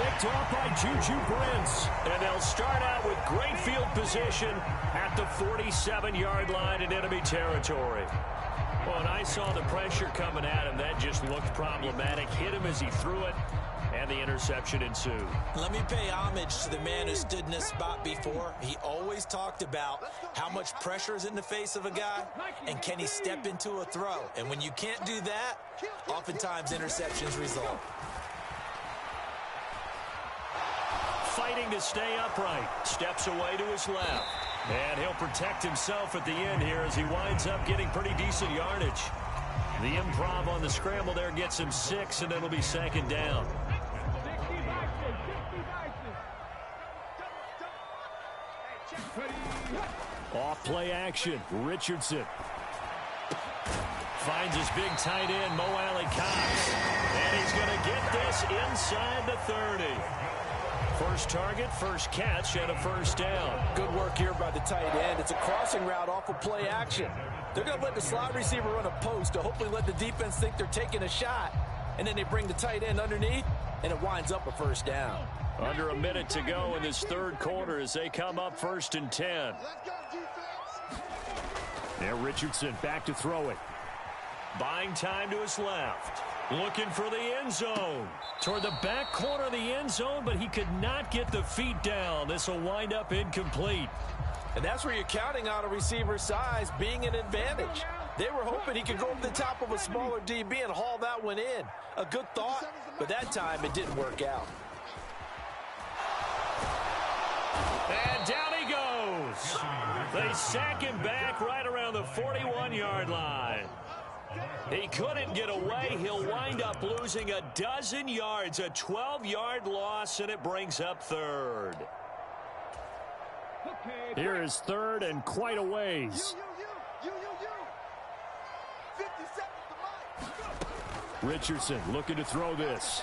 Picked off by Juju Brents. And they'll start out with great field position at the 47-yard line in enemy territory. Well, and I saw the pressure coming at him. That just looked problematic. Hit him as he threw it, and the interception ensued. Let me pay homage to the man who stood in this spot before. He always talked about how much pressure is in the face of a guy, and can he step into a throw. And when you can't do that, oftentimes interceptions result. Fighting to stay upright. Steps away to his left. And he'll protect himself at the end here as he winds up getting pretty decent yardage. The improv on the scramble there gets him 6, and it'll be 2nd down. Off play action. Richardson finds his big tight end, Mo Alley-Cox. And he's going to get this inside the 30. First target, first catch, and a first down. Good work here by the tight end. It's a crossing route off of play action. They're going to let the slot receiver run a post to hopefully let the defense think they're taking a shot. And then they bring the tight end underneath, and it winds up a first down. Under a minute to go in this 3rd quarter as they come up 1st and 10. Now Richardson back to throw it. Buying time to his left. Looking for the end zone. Toward the back corner of the end zone, but he could not get the feet down. This will wind up incomplete. And that's where you're counting on a receiver's size being an advantage. They were hoping he could go over the top of a smaller DB and haul that one in. A good thought, but that time it didn't work out. And down he goes. They sack him back right around the 41-yard line. He couldn't get away. He'll wind up losing a dozen yards, a 12-yard loss, and it brings up 3rd. Here is 3rd and quite a ways. Richardson looking to throw this.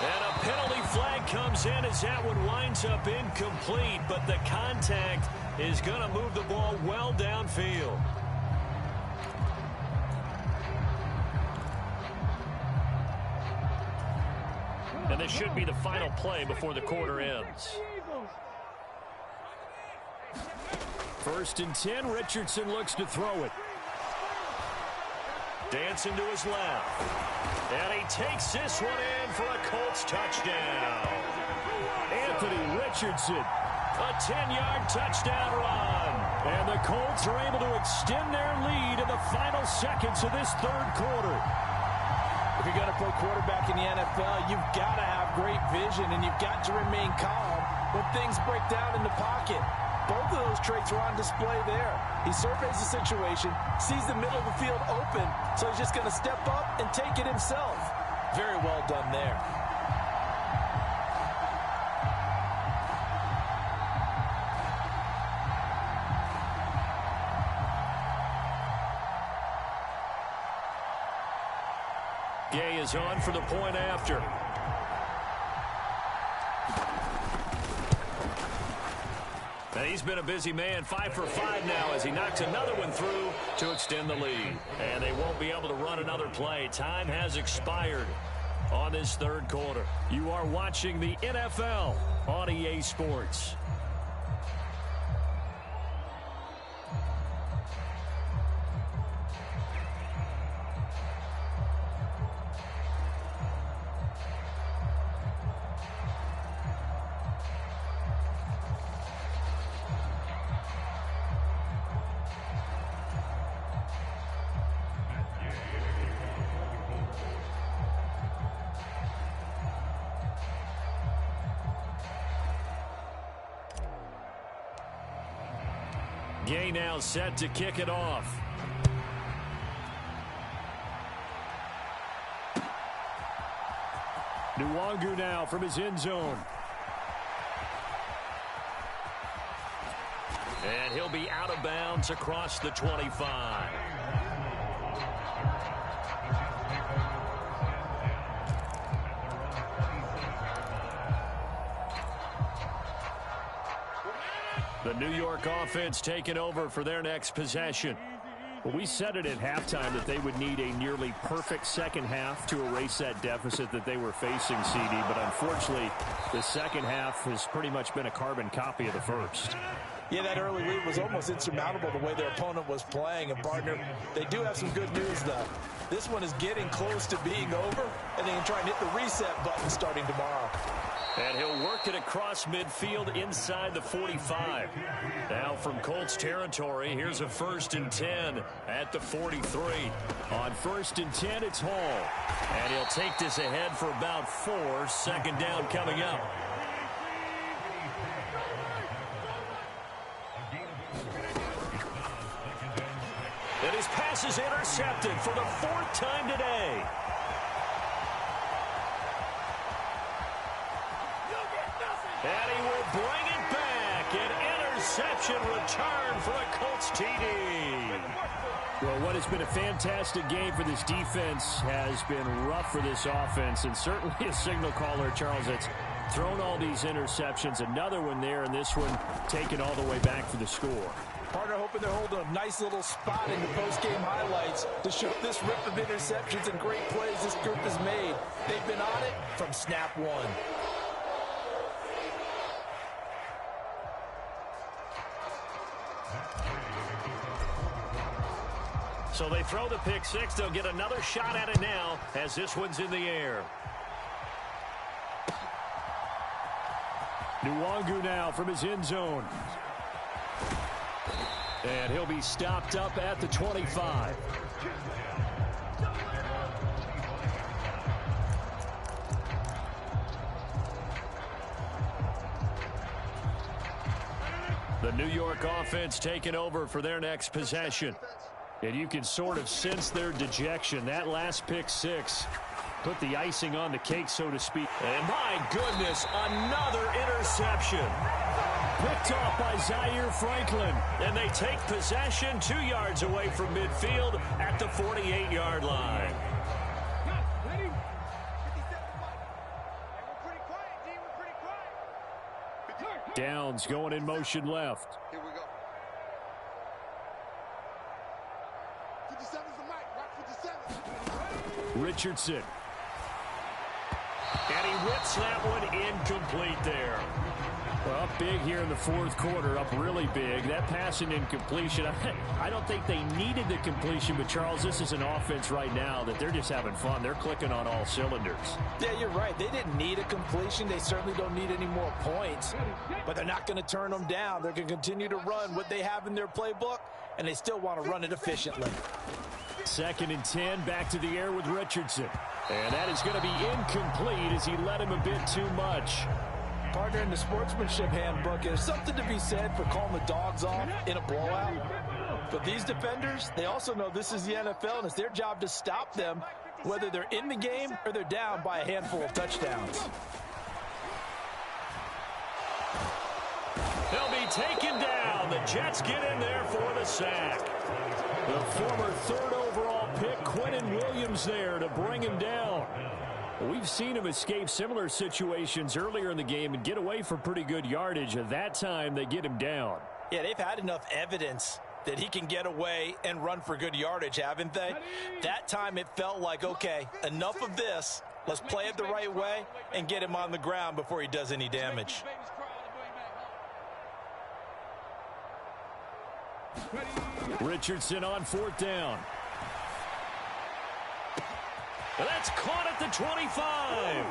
And a penalty flag comes in as that one winds up incomplete, but the contact is going to move the ball well downfield. And this should be the final play before the quarter ends. 1st and 10, Richardson looks to throw it. Dancing to his left. And he takes this one in for a Colts touchdown. Anthony Richardson, a 10-yard touchdown run. And the Colts are able to extend their lead in the final seconds of this 3rd quarter. If you're going to play quarterback in the NFL, you've got to have great vision, and you've got to remain calm when things break down in the pocket. Both of those traits were on display there. He surveys the situation, sees the middle of the field open, so he's just going to step up and take it himself. Very well done there. Gay is on for the point after. And he's been a busy man, 5 for 5 now as he knocks another one through to extend the lead. And they won't be able to run another play. Time has expired on this 3rd quarter. You are watching the NFL on EA Sports. Gay now set to kick it off. Nwangu now from his end zone. And he'll be out of bounds across the 25. The New York offense taking over for their next possession. Well, we said it at halftime that they would need a nearly perfect second half to erase that deficit that they were facing, CD. But unfortunately, the second half has pretty much been a carbon copy of the first. Yeah, that early lead was almost insurmountable the way their opponent was playing. And, partner, they do have some good news, though. This one is getting close to being over, and they can try and hit the reset button starting tomorrow. And he'll work it across midfield inside the 45. Now from Colts territory, here's a 1st and 10 at the 43. On 1st and 10, it's Hall. And he'll take this ahead for about 4. Second down coming up. And his pass is intercepted for the 4th time today. And he will bring it back. An interception return for a Colts TD. Well, what has been a fantastic game for this defense has been rough for this offense. And certainly a signal caller, Charles, that's thrown all these interceptions. Another one there, and this one taken all the way back for the score. Partner hoping they're holding a nice little spot in the post-game highlights to show this rip of interceptions and great plays this group has made. They've been on it from snap one. So they throw the pick six. They'll get another shot at it now as this one's in the air. Nwangu now from his end zone. And he'll be stopped up at the 25. The New York offense taking over for their next possession. And you can sort of sense their dejection. That last pick six put the icing on the cake, so to speak. And my goodness, another interception. Picked off by Zaire Franklin. And they take possession 2 yards away from midfield at the 48-yard line. Downs going in motion left. Here we go. 57's the mic. Rock 57. Richardson. And he whips that one incomplete there. Well, up big here in the 4th quarter, up really big. That passing incompletion, I don't think they needed the completion, but Charles, this is an offense right now that they're just having fun. They're clicking on all cylinders. Yeah, you're right. They didn't need a completion. They certainly don't need any more points, but they're not going to turn them down. They're going to continue to run what they have in their playbook, and they still want to run it efficiently. 2nd and 10, back to the air with Richardson. And that is going to be incomplete as he led him a bit too much. Partner, in the sportsmanship handbook, there's something to be said for calling the dogs off in a blowout. But these defenders, they also know this is the NFL, and it's their job to stop them, whether they're in the game or they're down by a handful of touchdowns. They'll be taken down. The Jets get in there for the sack. The former 3rd overall pick, Quinnen Williams, there to bring him down. We've seen him escape similar situations earlier in the game and get away from pretty good yardage. At that time, they get him down. Yeah, they've had enough evidence that he can get away and run for good yardage, haven't they? That time it felt like, okay, enough of this. Let's play it the right way and get him on the ground before he does any damage. Richardson on 4th down. That's caught at the 25.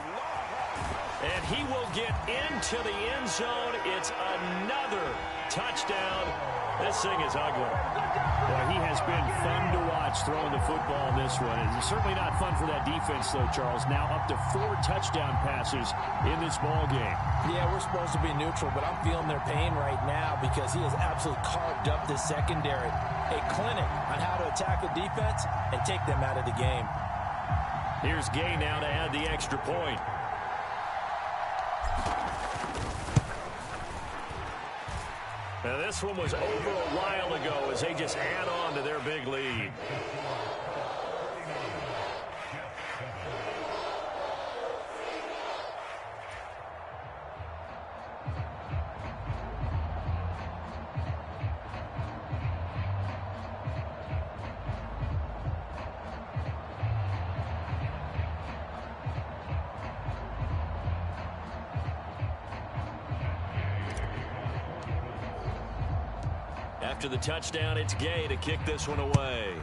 And he will get into the end zone. It's another touchdown. This thing is ugly. Boy, he has been fun to watch shots throwing the football in this one. It's certainly not fun for that defense, though, Charles. Now up to 4 touchdown passes in this ball game. Yeah, we're supposed to be neutral, but I'm feeling their pain right now because he has absolutely carved up this secondary. A clinic on how to attack the defense and take them out of the game. Here's Gay now to add the extra point. Now this one was over a while ago as they just add on to their big lead. After the touchdown, it's Gay to kick this one away.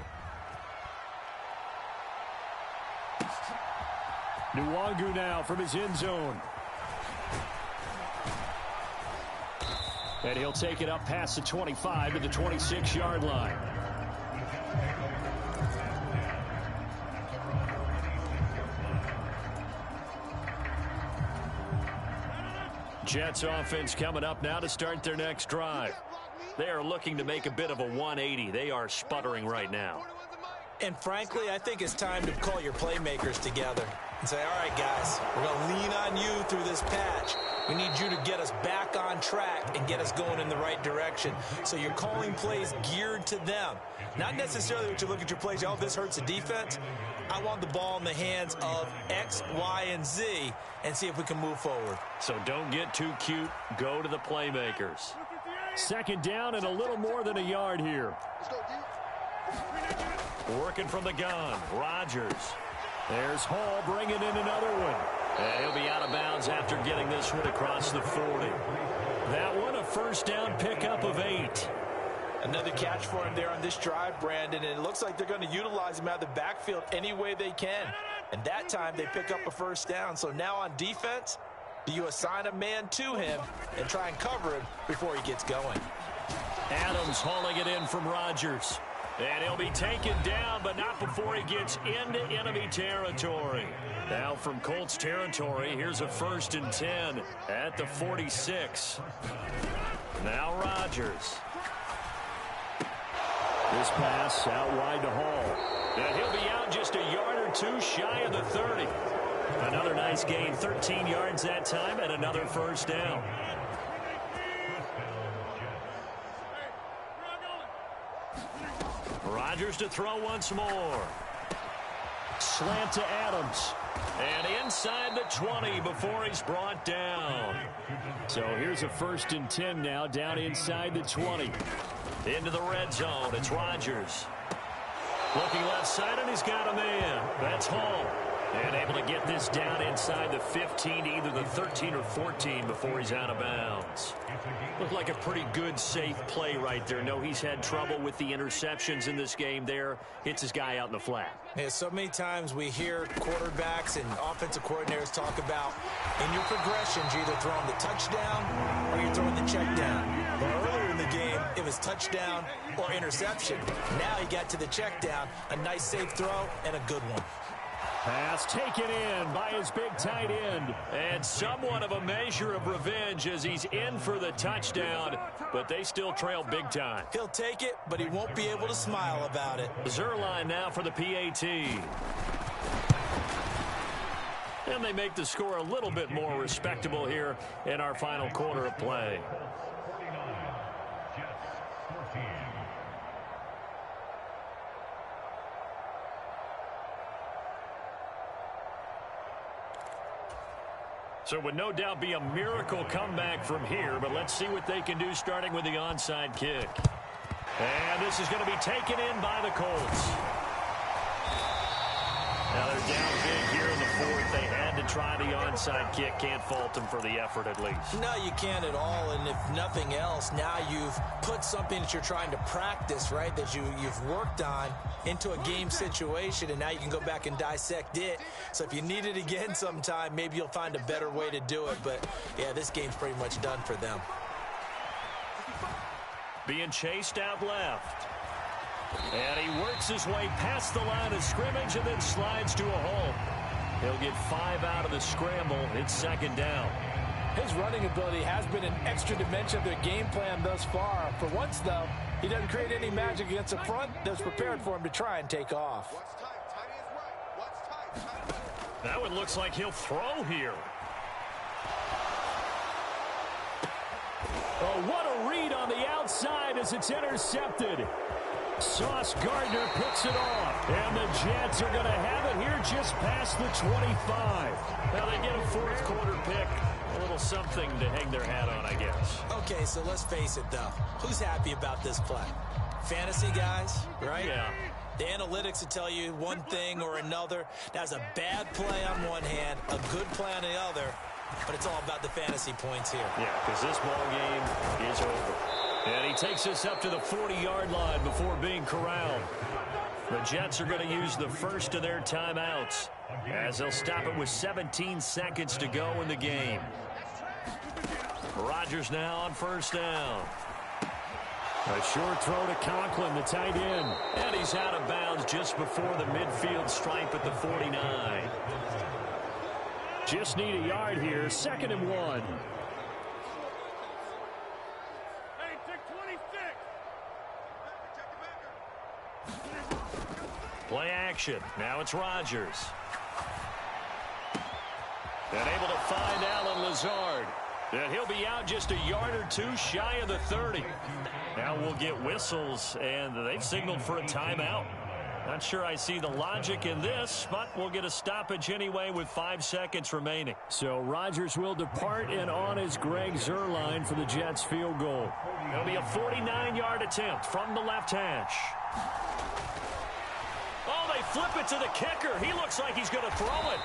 Nwangu now from his end zone. And he'll take it up past the 25 to the 26-yard line. Jets offense coming up now to start their next drive. They are looking to make a bit of a 180. They are sputtering right now. And frankly, I think it's time to call your playmakers together and say, all right, guys, we're going to lean on you through this patch. We need you to get us back on track and get us going in the right direction. So you're calling plays geared to them. Not necessarily what you look at your plays, oh, this hurts the defense. I want the ball in the hands of X, Y, and Z and see if we can move forward. So don't get too cute. Go to the playmakers. Second down and a little more than a yard here. Working from the gun. Rodgers. There's Hall bringing in another one. And he'll be out of bounds after getting this one across the 40. That one a first down pickup of 8. Another catch for him there on this drive, Brandon, and it looks like they're going to utilize him out of the backfield any way they can. And that time they pick up a first down. So now on defense, do you assign a man to him and try and cover him before he gets going? Adams hauling it in from Rodgers. And he'll be taken down, but not before he gets into enemy territory. Now from Colts territory, here's a 1st and 10 at the 46. Now Rodgers. This pass out wide to Hall. And he'll be out just a yard or two shy of the 30. Another nice gain, 13 yards that time, and another first down. Rodgers to throw once more. Slant to Adams. And inside the 20 before he's brought down. So here's a 1st and 10 now, down inside the 20. Into the red zone, it's Rodgers. Looking left side, and he's got a man. That's Hall. And able to get this down inside the 15, either the 13 or 14 before he's out of bounds. Looked like a pretty good, safe play right there. No, he's had trouble with the interceptions in this game there. Hits his guy out in the flat. Yeah, so many times we hear quarterbacks and offensive coordinators talk about in your progressions, you're either throwing the touchdown or you're throwing the check down. But earlier in the game, it was touchdown or interception. Now he got to the check down, a nice safe throw and a good one. Pass taken in by his big tight end. And somewhat of a measure of revenge as he's in for the touchdown, but they still trail big time. He'll take it, but he won't be able to smile about it. Zerline now for the PAT. And they make the score a little bit more respectable here in our final quarter of play. So it would no doubt be a miracle comeback from here, but let's see what they can do starting with the onside kick. And this is going to be taken in by the Colts. Now they're down big here in the 4th. They had to try the onside kick. Can't fault them for the effort at least. No, you can't at all. And if nothing else, now you've put something that you're trying to practice, right, that you've worked on into a game situation, and now you can go back and dissect it. So if you need it again sometime, maybe you'll find a better way to do it. But, yeah, this game's pretty much done for them. Being chased out left. And he works his way past the line of scrimmage and then slides to a hole. He'll get 5 out of the scramble. It's second down. His running ability has been an extra dimension of their game plan thus far. For once, though, he doesn't create any magic against the front that's prepared for him to try and take off. That one looks like he'll throw here. Oh, what a read on the outside as it's intercepted. Sauce Gardner picks it off. And the Jets are going to have it here just past the 25. Now they get a fourth quarter pick. A little something to hang their hat on, I guess. Okay, so let's face it, though. Who's happy about this play? Fantasy guys, right? Yeah. The analytics will tell you one thing or another. That's a bad play on one hand, a good play on the other, but it's all about the fantasy points here. Yeah, because this ball game is over. And he takes us up to the 40-yard line before being corralled. The Jets are going to use the first of their timeouts as they'll stop it with 17 seconds to go in the game. Rodgers now on first down. A short throw to Conklin, the tight end. And he's out of bounds just before the midfield stripe at the 49. Just need a yard here. 2nd and 1. Play action. Now it's Rodgers. And able to find Alan Lazard. And he'll be out just a yard or two shy of the 30. Now we'll get whistles, and they've signaled for a timeout. Not sure I see the logic in this, but we'll get a stoppage anyway with 5 seconds remaining. So Rodgers will depart, and on is Greg Zuerlein for the Jets field goal. It'll be a 49-yard attempt from the left hash. Oh, they flip it to the kicker. He looks like he's going to throw it.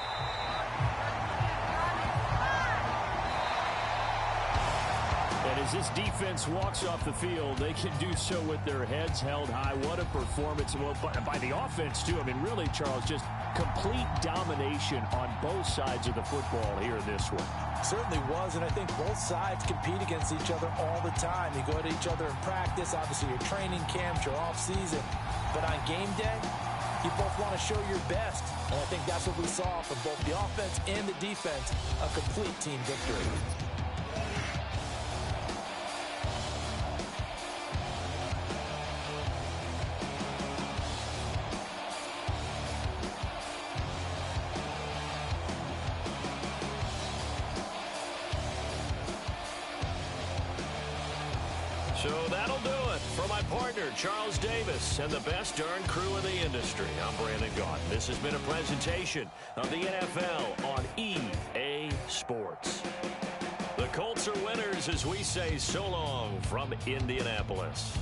And as this defense walks off the field, they can do so with their heads held high. What a performance. Well, by the offense, too. I mean, really, Charles, just complete domination on both sides of the football here in this one. Certainly was, and I think both sides compete against each other all the time. You go at each other in practice, obviously your training camps, your off-season. But on game day, you both want to show your best. And I think that's what we saw from both the offense and the defense, a complete team victory. So that'll do it for my partner, Charles Davis, and the best darn crew in the industry. I'm Brandon Gaudin. This has been a presentation of the NFL on EA Sports. The Colts are winners as we say so long from Indianapolis.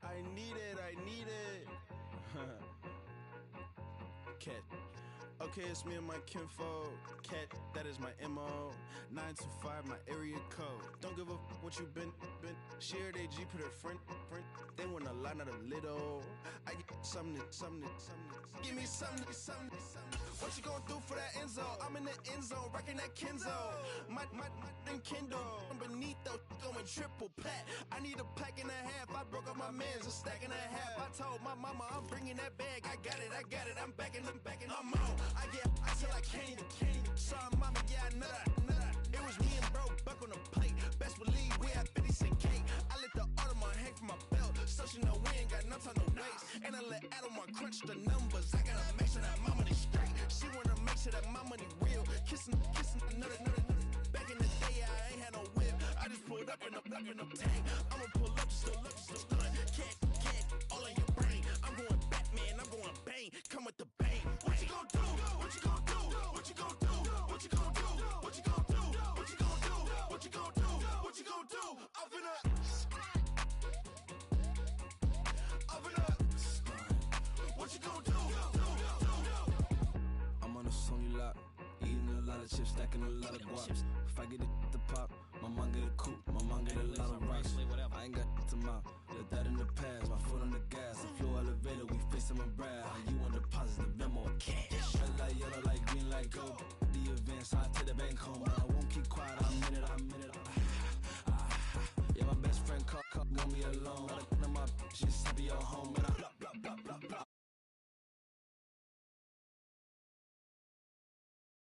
I need it. Okay, it's me and my kinfolk. Cat, that is my MO. 925, my area code. Don't give a what you been. Shared AG, put her friend. They want a lot, not a little. I get something. Give me something. What you gonna do for that end zone? I'm in the end zone, rocking that Kenzo. My Kindle. I'm beneath though, going triple pack. I need a pack and a half. I broke up my man's, a stack and a half. I told my mama I'm bringing that bag. I got it. I'm backing. I'm on. I get till I can't even. Sorry, mama, yeah, I know that. It was me and bro, buck on the plate. Best believe we had 50 cent cake. I let the Audemars hang from my belt, so she know we ain't got no time to waste. And I let Audemars crunch the numbers. I gotta make sure that my money straight. She wanna make sure that my money real. Kissing another. Back in the day, I ain't had no whip. I just pulled up in the tank. I'ma pull up just to stun. Cat, all in your brain. I'm going Batman, I'm going bang. Come with the bang. What you gonna do? What you gonna do? What you gonna do? What you gonna do? What you gonna do? What you gonna do? What you gonna do? What you gonna do? I'm finna. What you gonna do? I'm on a Sony lot, eating a lot of chips, stacking a lot of guaps. If I get it the pop, my mom get a coupe, my mom get a lot of rice. I ain't got to mouth, let that in the past. My foot on the gas, I flow elevator, we facing my brad. How you want deposit the memo or cash? Red light, yellow light, green light, go. The events, I take the bank home. I won't keep quiet, I'm in it. Yeah, my best friend called, want me alone. None of my bitches be at home.